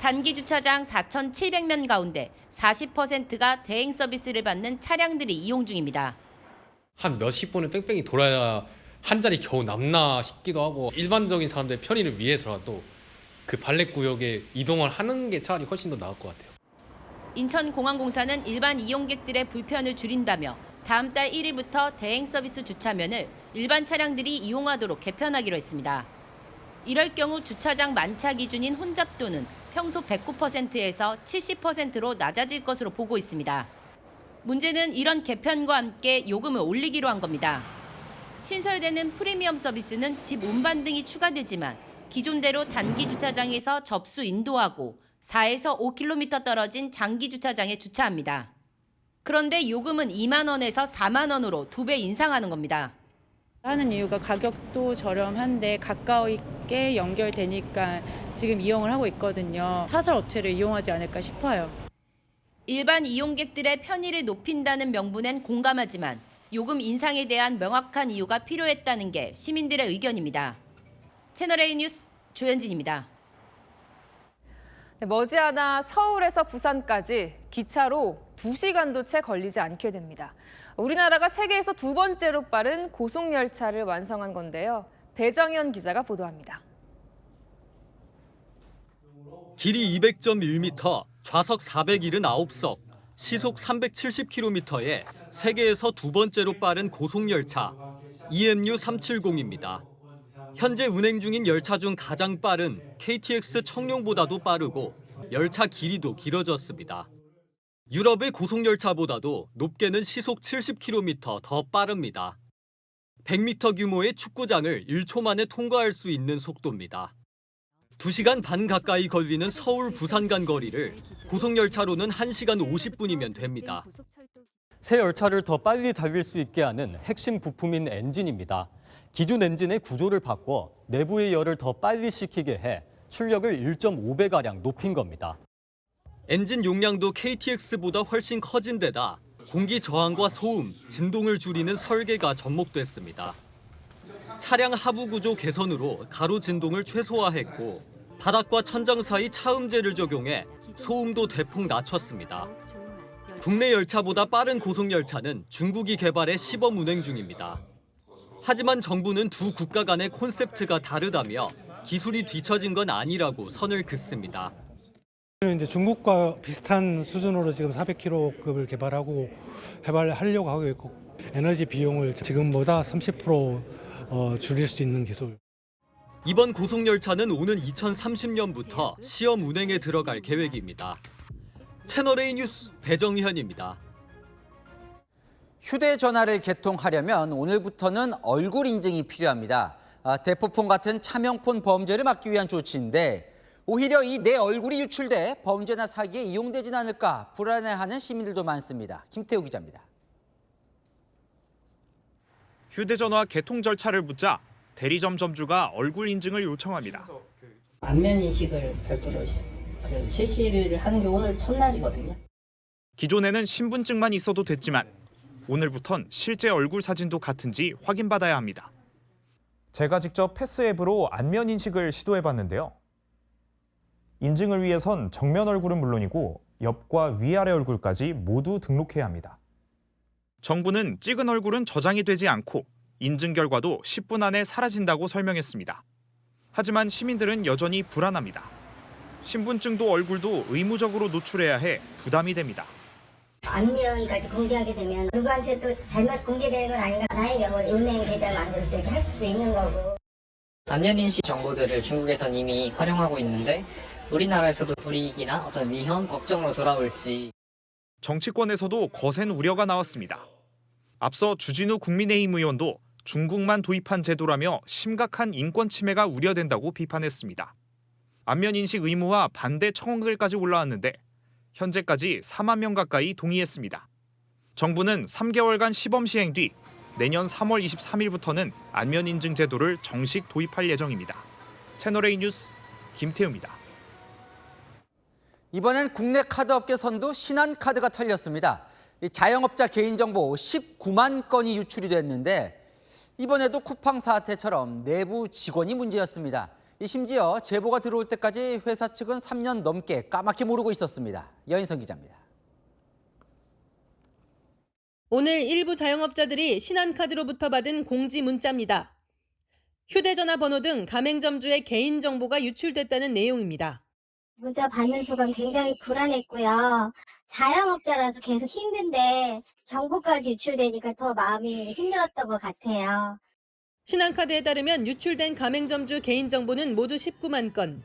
단기 주차장 4,700면 가운데 40%가 대행 서비스를 받는 차량들이 이용 중입니다. 한 몇십 분을 뺑뺑이 돌아야 한 자리 겨우 남나 싶기도 하고 일반적인 사람들의 편의를 위해서라도 그 발렛 구역에 이동을 하는 게 차라리 훨씬 더 나을 것 같아요. 인천공항공사는 일반 이용객들의 불편을 줄인다며 다음 달 1일부터 대행 서비스 주차면을 일반 차량들이 이용하도록 개편하기로 했습니다. 이럴 경우 주차장 만차 기준인 혼잡도는 평소 109%에서 70%로 낮아질 것으로 보고 있습니다. 문제는 이런 개편과 함께 요금을 올리기로 한 겁니다. 신설되는 프리미엄 서비스는 집 운반 등이 추가되지만 기존대로 단기 주차장에서 접수 인도하고 4에서 5km 떨어진 장기 주차장에 주차합니다. 그런데 요금은 2만 원에서 4만 원으로 2배 인상하는 겁니다. 하는 이유가 가격도 저렴한데 가까이게 연결되니까 지금 이용을 하고 있거든요. 사설 업체를 이용하지 않을까 싶어요. 일반 이용객들의 편의를 높인다는 명분엔 공감하지만 요금 인상에 대한 명확한 이유가 필요했다는 게 시민들의 의견입니다. 채널A 뉴스 조현진입니다. 네, 머지않아 서울에서 부산까지 기차로 2시간도 채 걸리지 않게 됩니다. 우리나라가 세계에서 두 번째로 빠른 고속열차를 완성한 건데요. 배정현 기자가 보도합니다. 길이 200.1m, 좌석 479석, 시속 370km의 세계에서 두 번째로 빠른 고속열차 EMU 370입니다. 현재 운행 중인 열차 중 가장 빠른 KTX 청룡보다도 빠르고 열차 길이도 길어졌습니다. 유럽의 고속열차보다도 높게는 시속 70km 더 빠릅니다. 100m 규모의 축구장을 1초 만에 통과할 수 있는 속도입니다. 2시간 반 가까이 걸리는 서울 부산 간 거리를 고속열차로는 1시간 50분이면 됩니다. 새 열차를 더 빨리 달릴 수 있게 하는 핵심 부품인 엔진입니다. 기존 엔진의 구조를 바꿔 내부의 열을 더 빨리 식히게 해 출력을 1.5배가량 높인 겁니다. 엔진 용량도 KTX보다 훨씬 커진 데다 공기 저항과 소음, 진동을 줄이는 설계가 접목됐습니다. 차량 하부 구조 개선으로 가로 진동을 최소화했고 바닥과 천장 사이 차음재를 적용해 소음도 대폭 낮췄습니다. 국내 열차보다 빠른 고속열차는 중국이 개발해 시범 운행 중입니다. 하지만 정부는 두 국가 간의 콘셉트가 다르다며 기술이 뒤처진 건 아니라고 선을 긋습니다. 이제 중국과 비슷한 수준으로 지금 400km급을 개발하려고 하고 있고 에너지 비용을 지금보다 30% 줄일 수 있는 기술. 이번 고속열차는 오는 2030년부터 시험 운행에 들어갈 계획입니다. 채널A 뉴스 배정현입니다. 휴대전화를 개통하려면 오늘부터는 얼굴 인증이 필요합니다. 대포폰 같은 차명폰 범죄를 막기 위한 조치인데 오히려 이 내 얼굴이 유출돼 범죄나 사기에 이용되진 않을까 불안해하는 시민들도 많습니다. 김태우 기자입니다. 휴대전화 개통 절차를 묻자 대리점 점주가 얼굴 인증을 요청합니다. 안면 인식을 별도로 실시를 하는 게 오늘 첫날이거든요. 기존에는 신분증만 있어도 됐지만 오늘부턴 실제 얼굴 사진도 같은지 확인받아야 합니다. 제가 직접 패스 앱으로 안면 인식을 시도해봤는데요. 인증을 위해선 정면 얼굴은 물론이고 옆과 위아래 얼굴까지 모두 등록해야 합니다. 정부는 찍은 얼굴은 저장이 되지 않고 인증 결과도 10분 안에 사라진다고 설명했습니다. 하지만 시민들은 여전히 불안합니다. 신분증도 얼굴도 의무적으로 노출해야 해 부담이 됩니다. 안면까지 공개하게 되면 누구한테 또 잘못 공개되는 건 아닌가. 나의 명을 은행 계좌 만들어서 이렇게 할 수도 있는 거고. 안면인식 정보들을 중국에선 이미 활용하고 있는데 우리나라에서도 불이익이나 어떤 위험, 걱정으로 돌아올지. 정치권에서도 거센 우려가 나왔습니다. 앞서 주진우 국민의힘 의원도 중국만 도입한 제도라며 심각한 인권 침해가 우려된다고 비판했습니다. 안면인식 의무화 반대 청원글까지 올라왔는데 현재까지 4만 명 가까이 동의했습니다. 정부는 3개월간 시범 시행 뒤 내년 3월 23일부터는 안면인증 제도를 정식 도입할 예정입니다. 채널A 뉴스 김태우입니다. 이번엔 국내 카드업계 선두 신한카드가 털렸습니다. 자영업자 개인정보 19만 건이 유출이 됐는데 이번에도 쿠팡 사태처럼 내부 직원이 문제였습니다. 심지어 제보가 들어올 때까지 회사 측은 3년 넘게 까맣게 모르고 있었습니다. 여인성 기자입니다. 오늘 일부 자영업자들이 신한카드로부터 받은 공지 문자입니다. 휴대전화 번호 등 가맹점주의 개인정보가 유출됐다는 내용입니다. 문자 받는 순간 굉장히 불안했고요. 자영업자라서 계속 힘든데 정보까지 유출되니까 더 마음이 힘들었던 것 같아요. 신한카드에 따르면 유출된 가맹점주 개인정보는 모두 19만 건,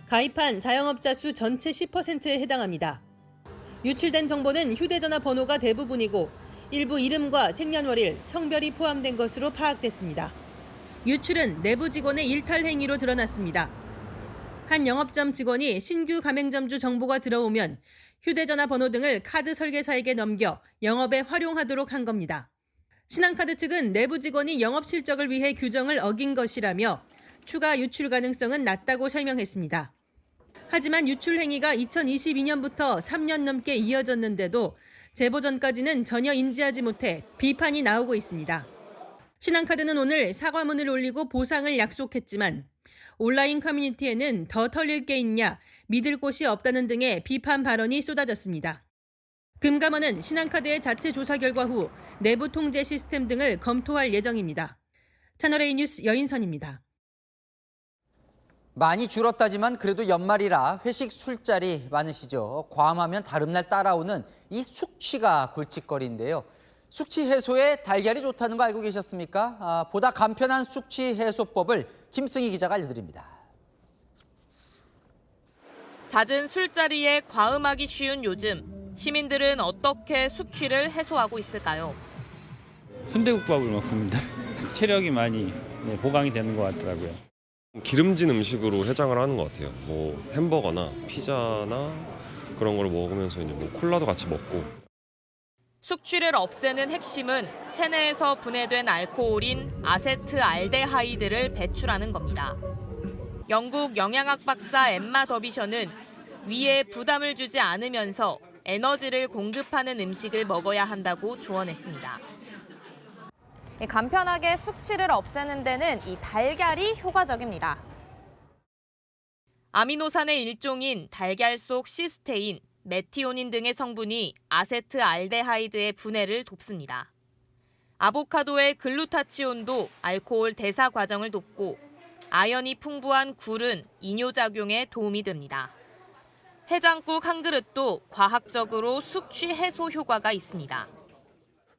가입한 자영업자 수 전체 10%에 해당합니다. 유출된 정보는 휴대전화 번호가 대부분이고 일부 이름과 생년월일, 성별이 포함된 것으로 파악됐습니다. 유출은 내부 직원의 일탈 행위로 드러났습니다. 한 영업점 직원이 신규 가맹점주 정보가 들어오면 휴대전화 번호 등을 카드 설계사에게 넘겨 영업에 활용하도록 한 겁니다. 신한카드 측은 내부 직원이 영업 실적을 위해 규정을 어긴 것이라며 추가 유출 가능성은 낮다고 설명했습니다. 하지만 유출 행위가 2022년부터 3년 넘게 이어졌는데도 제보 전까지는 전혀 인지하지 못해 비판이 나오고 있습니다. 신한카드는 오늘 사과문을 올리고 보상을 약속했지만 온라인 커뮤니티에는 더 털릴 게 있냐, 믿을 곳이 없다는 등의 비판 발언이 쏟아졌습니다. 금감원은 신한카드의 자체 조사 결과 후 내부 통제 시스템 등을 검토할 예정입니다. 채널A 뉴스 여인선입니다. 많이 줄었다지만 그래도 연말이라 회식 술자리 많으시죠. 과음하면 다음날 따라오는 이 숙취가 골칫거리인데요. 숙취 해소에 달걀이 좋다는 거 알고 계셨습니까? 보다 간편한 숙취 해소법을 김승희 기자가 알려드립니다. 잦은 술자리에 과음하기 쉬운 요즘, 시민들은 어떻게 숙취를 해소하고 있을까요? 순대국밥을 먹습니다. 체력이 많이 보강이 되는 것 같더라고요. 기름진 음식으로 해장을 하는 것 같아요. 뭐 햄버거나 피자나 그런 걸 먹으면서 이제 뭐 콜라도 같이 먹고. 숙취를 없애는 핵심은 체내에서 분해된 알코올인 아세트알데하이드를 배출하는 겁니다. 영국 영양학 박사 엠마 더비셔는 위에 부담을 주지 않으면서 에너지를 공급하는 음식을 먹어야 한다고 조언했습니다. 간편하게 숙취를 없애는 데는 이 달걀이 효과적입니다. 아미노산의 일종인 달걀 속 시스테인, 메티오닌 등의 성분이 아세트알데하이드의 분해를 돕습니다. 아보카도의 글루타치온도 알코올 대사 과정을 돕고 아연이 풍부한 굴은 이뇨작용에 도움이 됩니다. 해장국 한 그릇도 과학적으로 숙취 해소 효과가 있습니다.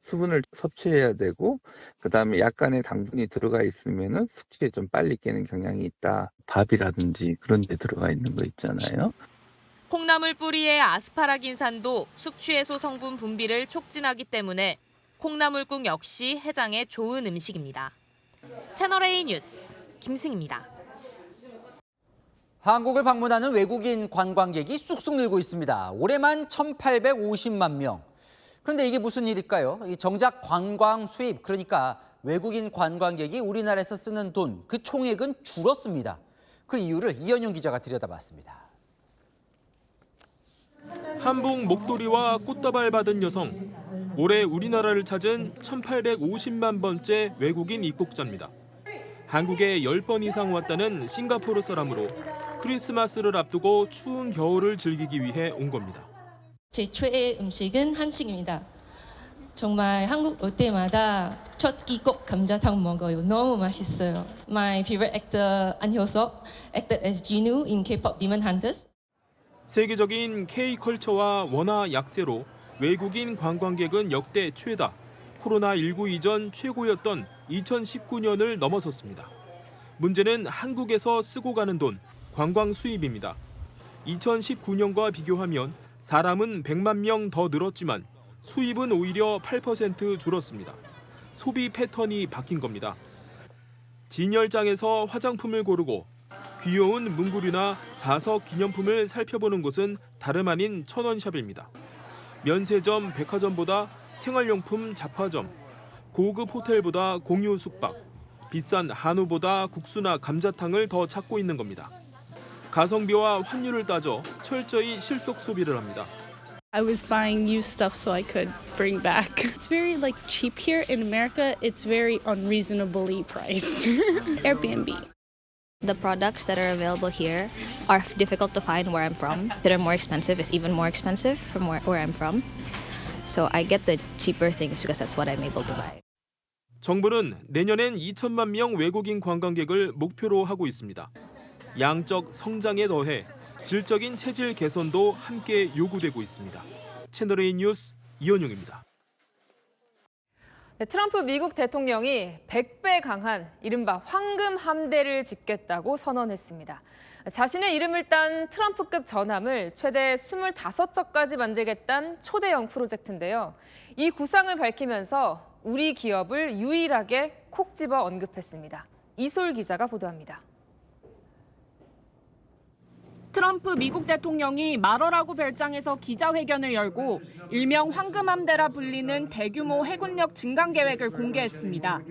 수분을 섭취해야 되고 그다음에 약간의 당분이 들어가 있으면은 숙취에 좀 빨리 깨는 경향이 있다. 밥이라든지 그런 데 들어가 있는 거 있잖아요. 콩나물 뿌리의 아스파라긴산도 숙취 해소 성분 분비를 촉진하기 때문에 콩나물국 역시 해장에 좋은 음식입니다. 채널A 뉴스 김승희입니다. 한국을 방문하는 외국인 관광객이 쑥쑥 늘고 있습니다. 올해만 1,850만 명. 그런데 이게 무슨 일일까요? 정작 관광 수입, 그러니까 외국인 관광객이 우리나라에서 쓰는 돈, 그 총액은 줄었습니다. 그 이유를 이현용 기자가 들여다봤습니다. 한복 목도리와 꽃다발 받은 여성. 올해 우리나라를 찾은 1,850만 번째 외국인 입국자입니다. 한국에 10번 이상 왔다는 싱가포르 사람으로 크리스마스를 앞두고 추운 겨울을 즐기기 위해 온 겁니다. 제 최애 음식은 한식입니다. 정말 한국 올 때마다 첫 끼 꼭 감자탕 먹어요. 너무 맛있어요. My favorite actor An Hyo-seok acted as Jinwoo in K-pop Demon Hunters. 세계적인 K-컬처와 원화 약세로 외국인 관광객은 역대 최다, 코로나19 이전 최고였던 2019년을 넘어섰습니다. 문제는 한국에서 쓰고 가는 돈, 관광 수입입니다. 2019년과 비교하면 사람은 100만 명 더 늘었지만 수입은 오히려 8% 줄었습니다. 소비 패턴이 바뀐 겁니다. 진열장에서 화장품을 고르고 귀여운 문구류나 자석 기념품을 살펴보는 곳은 다름 아닌 천원샵입니다. 면세점, 백화점보다 생활용품 잡화점, 고급 호텔보다 공유 숙박, 비싼 한우보다 국수나 감자탕을 더 찾고 있는 겁니다. 가성비와 환율을 따져 철저히 실속 소비를 합니다. I was buying used stuff so I could bring back. It's very cheap here in America. It's very unreasonably priced. Airbnb. The products that are available here are difficult to find where I'm from. That are more expensive is even more expensive from where I'm from. So I get the cheaper things because that's what I'm able to buy. 정부는 내년엔 2천만 명 외국인 관광객을 목표로 하고 있습니다. 양적 성장에 더해 질적인 체질 개선도 함께 요구되고 있습니다. 채널A 뉴스 이현용입니다. 네, 트럼프 미국 대통령이 100배 강한 이른바 황금 함대를 짓겠다고 선언했습니다. 자신의 이름을 딴 트럼프급 전함을 최대 25척까지 만들겠다는 초대형 프로젝트인데요. 이 구상을 밝히면서 우리 기업을 유일하게 콕 집어 언급했습니다. 이솔 기자가 보도합니다. 트럼프 미국 대통령이 마러라고 별장에서 기자회견을 열고 일명 황금함대라 불리는 대규모 해군력 증강 계획을 공개했습니다.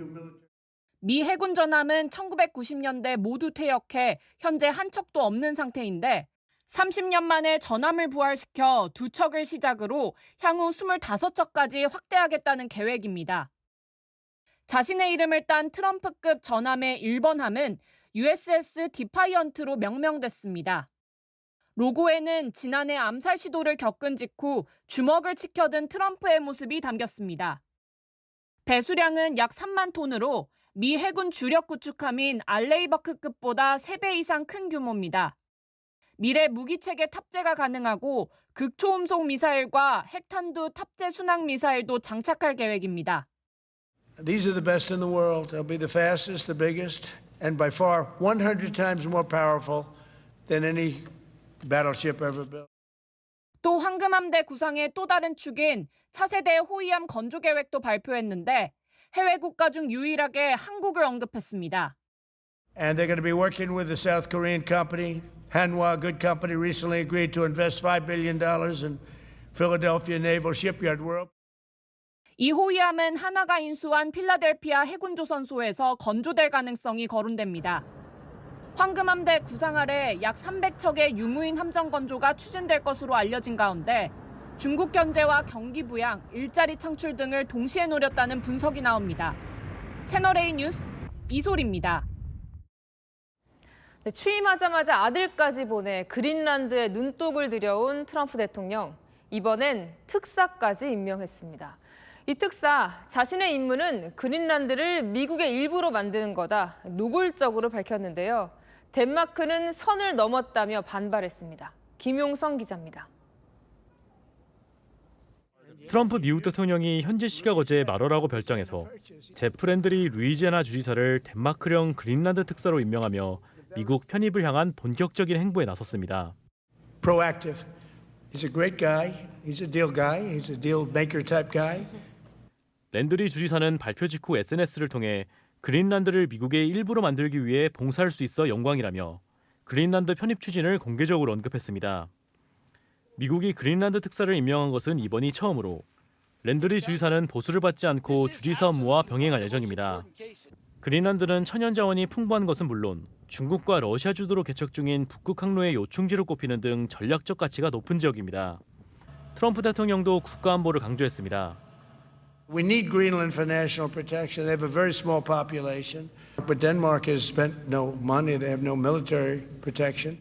미 해군 전함은 1990년대 모두 퇴역해 현재 한 척도 없는 상태인데 30년 만에 전함을 부활시켜 2척을 시작으로 향후 25척까지 확대하겠다는 계획입니다. 자신의 이름을 딴 트럼프급 전함의 1번함은 USS 디파이언트로 명명됐습니다. 로고에는 지난해 암살 시도를 겪은 직후 주먹을 치켜든 트럼프의 모습이 담겼습니다. 배수량은 약 3만 톤으로 미 해군 주력 구축함인 알레이버크급보다 3배 이상 큰 규모입니다. 미래 무기체계 탑재가 가능하고 극초음속 미사일과 핵탄두 탑재 순항 미사일도 장착할 계획입니다. These are the best in the world. They'll be the fastest, the biggest, and by far 100 times more powerful than any battleship ever built. 또 황금함대 구상의 또 다른 축인 차세대 호위함 건조 계획도 발표했는데 해외 국가 중 유일하게 한국을 언급했습니다. And they're going to be working with the South Korean company. Hanwha, a good company, recently agreed to invest $5 billion in Philadelphia Naval Shipyard World. 이 호위함은 하나가 인수한 필라델피아 해군조선소에서 건조될 가능성이 거론됩니다. 황금함대 구상 아래 약 300척의 유무인 함정 건조가 추진될 것으로 알려진 가운데 중국 견제와 경기 부양, 일자리 창출 등을 동시에 노렸다는 분석이 나옵니다. 채널A 뉴스 이솔입니다. 네, 취임하자마자 아들까지 보내 그린란드에 눈독을 들여온 트럼프 대통령. 이번엔 특사까지 임명했습니다. 이 특사, 자신의 임무는 그린란드를 미국의 일부로 만드는 거다. 노골적으로 밝혔는데요. 덴마크는 선을 넘었다며 반발했습니다. 김용성 기자입니다. 트럼프 미국 대통령이 현지 시각 어제 마러라고 별장에서 제프 랜드리 루이지애나 주지사를 덴마크령 그린란드 특사로 임명하며 미국 편입을 향한 본격적인 행보에 나섰습니다. Proactive. He's a great guy. He's a deal guy. He's a deal maker type guy. 랜드리 주지사는 발표 직후 SNS를 통해 그린란드를 미국의 일부로 만들기 위해 봉사할 수 있어 영광이라며 그린란드 편입 추진을 공개적으로 언급했습니다. 미국이 그린란드 특사를 임명한 것은 이번이 처음으로 랜드리 주지사는 보수를 받지 않고 주지사 업무와 병행할 예정입니다. 그린란드는 천연 자원이 풍부한 것은 물론 중국과 러시아 주도로 개척 중인 북극 항로의 요충지로 꼽히는 등 전략적 가치가 높은 지역입니다. 트럼프 대통령도 국가 안보를 강조했습니다. We need Greenland for national protection. They have a very small population, but Denmark has spent no money. They have no military protection.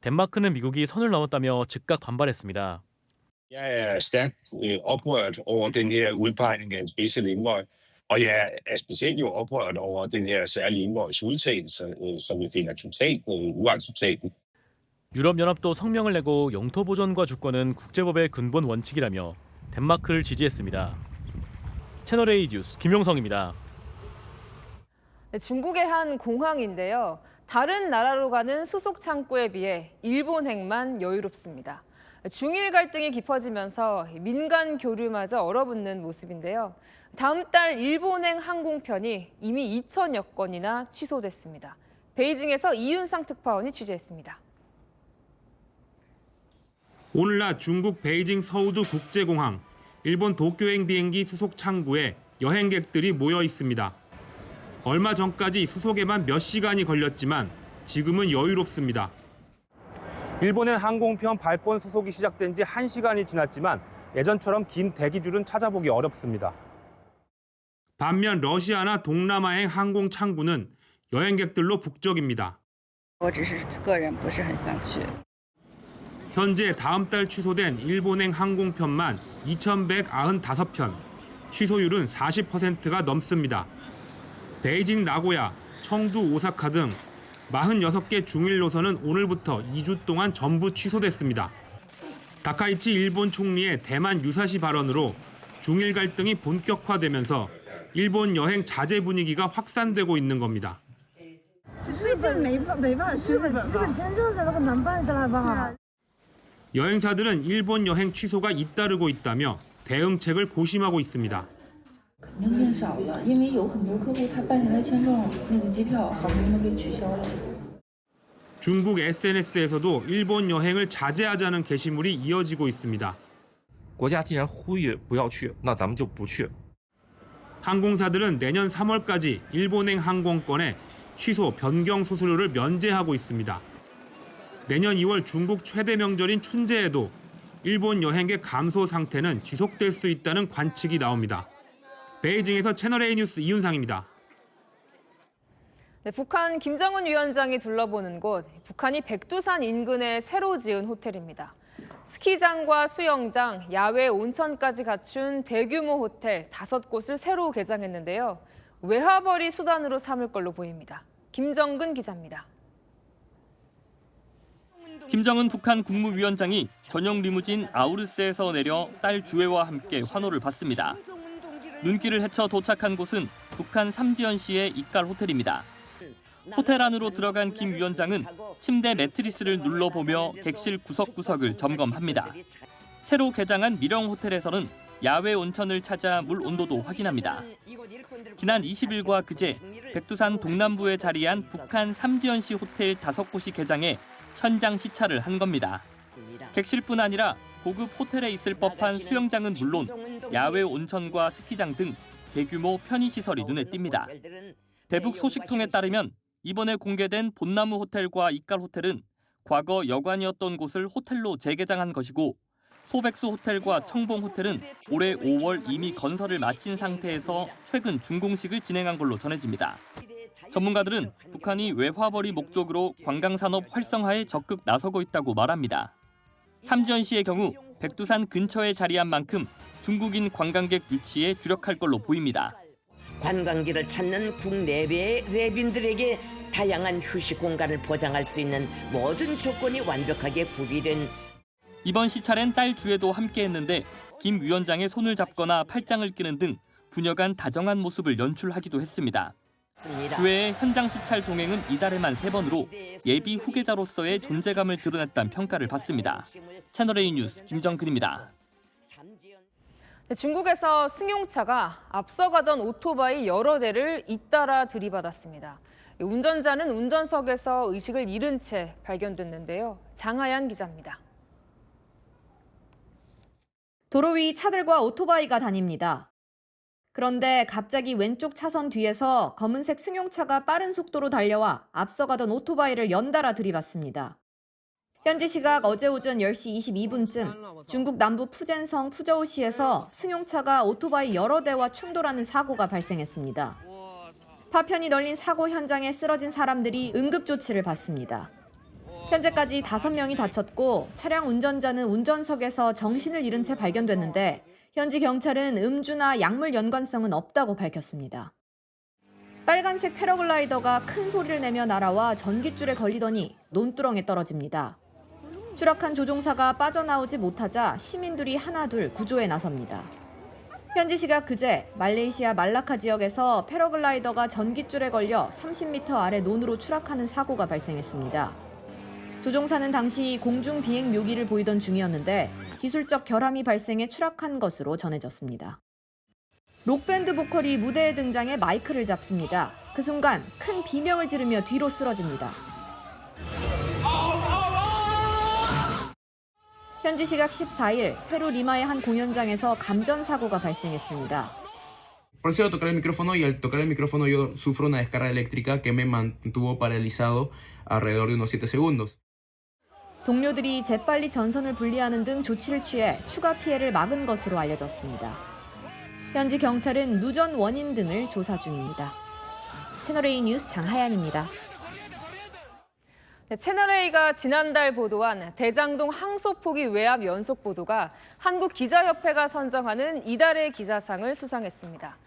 덴마크는 미국이 선을 넘었다며 즉각 반발했습니다. Jeg er stærkt oprørt over den her udpegning af en speciel envoy, og jeg er specielt jo oprørt over den her særlige envoys udtalelse, som vi finder totalt uacceptabel. 유럽연합도 성명을 내고 영토 보존과 주권은 국제법의 근본 원칙이라며 덴마크를 지지했습니다. 채널A 뉴스 김용성입니다. 네, 중국의 한 공항인데요. 다른 나라로 가는 수속 창구에 비해 일본행만 여유롭습니다. 중일 갈등이 깊어지면서 민간 교류마저 얼어붙는 모습인데요. 다음 달 일본행 항공편이 이미 2,000여 건이나 취소됐습니다. 베이징에서 이윤상 특파원이 취재했습니다. 오늘날 중국 베이징 서우두 국제공항, 일본 도쿄행 비행기 수속 창구에 여행객들이 모여 있습니다. 얼마 전까지 수속에만 몇 시간이 걸렸지만 지금은 여유롭습니다. 일본행 항공편 발권 수속이 시작된 지 1시간이 지났지만 예전처럼 긴 대기줄은 찾아보기 어렵습니다. 반면 러시아나 동남아행 항공 창구는 여행객들로 북적입니다. 현재 다음 달 취소된 일본행 항공편만 2,195편, 취소율은 40%가 넘습니다. 베이징, 나고야, 청두, 오사카 등 46개 중일 노선은 오늘부터 2주 동안 전부 취소됐습니다. 다카이치 일본 총리의 대만 유사시 발언으로 중일 갈등이 본격화되면서 일본 여행 자제 분위기가 확산되고 있는 겁니다. 여행사들은 일본 여행 취소가 잇따르고 있다며 대응책을 고심하고 있습니다. 중국 SNS에서도 일본 여행을 자제하자는 게시물이 이어지고 있습니다. 항공사들은 내년 3월까지 일본행 항공권의 취소, 변경 수수료를 면제하고 있습니다. 내년 2월 중국 최대 명절인 춘제에도 일본 여행객 감소 상태는 지속될 수 있다는 관측이 나옵니다. 베이징에서 채널A 뉴스 이윤상입니다. 네, 북한 김정은 위원장이 둘러보는 곳, 북한이 백두산 인근에 새로 지은 호텔입니다. 스키장과 수영장, 야외 온천까지 갖춘 대규모 호텔 5곳을 새로 개장했는데요. 외화벌이 수단으로 삼을 걸로 보입니다. 김정근 기자입니다. 김정은 북한 국무위원장이 전용 리무진 아우르스에서 내려 딸 주애와 함께 환호를 받습니다. 눈길을 헤쳐 도착한 곳은 북한 삼지연시의 이깔 호텔입니다. 호텔 안으로 들어간 김 위원장은 침대 매트리스를 눌러보며 객실 구석구석을 점검합니다. 새로 개장한 미령 호텔에서는 야외 온천을 찾아 물 온도도 확인합니다. 지난 20일과 그제 백두산 동남부에 자리한 북한 삼지연시 호텔 5곳이 개장해 현장 시찰을 한 겁니다. 객실뿐 아니라 고급 호텔에 있을 법한 수영장은 물론 야외 온천과 스키장 등 대규모 편의시설이 눈에 띕니다. 대북 소식통에 따르면 이번에 공개된 본나무 호텔과 이깔 호텔은 과거 여관이었던 곳을 호텔로 재개장한 것이고 소백수 호텔과 청봉 호텔은 올해 5월 이미 건설을 마친 상태에서 최근 준공식을 진행한 걸로 전해집니다. 전문가들은 북한이 외화벌이 목적으로 관광산업 활성화에 적극 나서고 있다고 말합니다. 삼지연시의 경우 백두산 근처에 자리한 만큼 중국인 관광객 유치에 주력할 걸로 보입니다. 관광지를 찾는 국내외의 내빈들에게 다양한 휴식 공간을 보장할 수 있는 모든 조건이 완벽하게 구비된 이번 시찰엔 딸 주애도 함께했는데 김 위원장의 손을 잡거나 팔짱을 끼는 등 부녀간 다정한 모습을 연출하기도 했습니다. 주애의 현장 시찰 동행은 이달에만 3번으로 예비 후계자로서의 존재감을 드러냈다는 평가를 받습니다. 채널A 뉴스 김정근입니다. 중국에서 승용차가 앞서가던 오토바이 여러 대를 잇따라 들이받았습니다. 운전자는 운전석에서 의식을 잃은 채 발견됐는데요. 장하얀 기자입니다. 도로 위 차들과 오토바이가 다닙니다. 그런데 갑자기 왼쪽 차선 뒤에서 검은색 승용차가 빠른 속도로 달려와 앞서가던 오토바이를 연달아 들이받습니다. 현지 시각 어제 오전 10시 22분쯤 중국 남부 푸젠성 푸저우시에서 승용차가 오토바이 여러 대와 충돌하는 사고가 발생했습니다. 파편이 널린 사고 현장에 쓰러진 사람들이 응급조치를 받습니다. 현재까지 5명이 다쳤고 차량 운전자는 운전석에서 정신을 잃은 채 발견됐는데 현지 경찰은 음주나 약물 연관성은 없다고 밝혔습니다. 빨간색 패러글라이더가 큰 소리를 내며 날아와 전깃줄에 걸리더니 논두렁에 떨어집니다. 추락한 조종사가 빠져나오지 못하자 시민들이 하나둘 구조에 나섭니다. 현지 시각 그제 말레이시아 말라카 지역에서 패러글라이더가 전깃줄에 걸려 30m 아래 논으로 추락하는 사고가 발생했습니다. 조종사는 당시 공중 비행 묘기를 보이던 중이었는데 기술적 결함이 발생해 추락한 것으로 전해졌습니다. 록밴드 보컬이 무대에 등장해 마이크를 잡습니다. 그 순간 큰 비명을 지르며 뒤로 쓰러집니다. 현지 시각 14일 페루 리마의 한 공연장에서 감전 사고가 발생했습니다. Procedo a tocar el micrófono y al tocar el micrófono yo sufro una descarga eléctrica que me mantuvo paralizado alrededor de unos 7 segundos. 동료들이 재빨리 전선을 분리하는 등 조치를 취해 추가 피해를 막은 것으로 알려졌습니다. 현지 경찰은 누전 원인 등을 조사 중입니다. 채널A 뉴스 장하연입니다. 채널A가 지난달 보도한 대장동 항소포기 외압 연속 보도가 한국기자협회가 선정하는 이달의 기자상을 수상했습니다.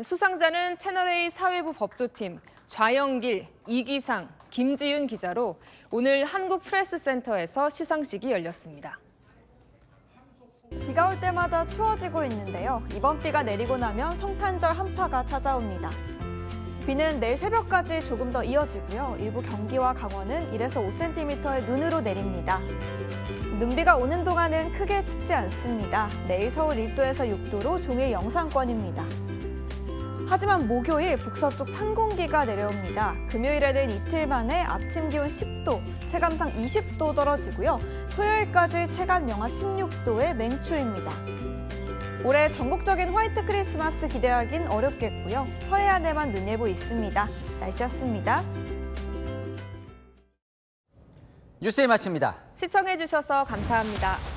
수상자는 채널A 사회부 법조팀 좌영길, 이기상, 김지윤 기자로 오늘 한국프레스센터에서 시상식이 열렸습니다. 비가 올 때마다 추워지고 있는데요. 이번 비가 내리고 나면 성탄절 한파가 찾아옵니다. 비는 내일 새벽까지 조금 더 이어지고요. 일부 경기와 강원은 1에서 5cm의 눈으로 내립니다. 눈비가 오는 동안은 크게 춥지 않습니다. 내일 서울 1도에서 6도로 종일 영상권입니다. 하지만 목요일 북서쪽 찬 공기가 내려옵니다. 금요일에는 이틀 만에 아침 기온 10도, 체감상 20도 떨어지고요. 토요일까지 체감 영하 16도의 맹추입니다. 올해 전국적인 화이트 크리스마스 기대하긴 어렵겠고요. 서해안에만 눈예보 있습니다. 날씨였습니다. 뉴스에 마칩니다. 시청해주셔서 감사합니다.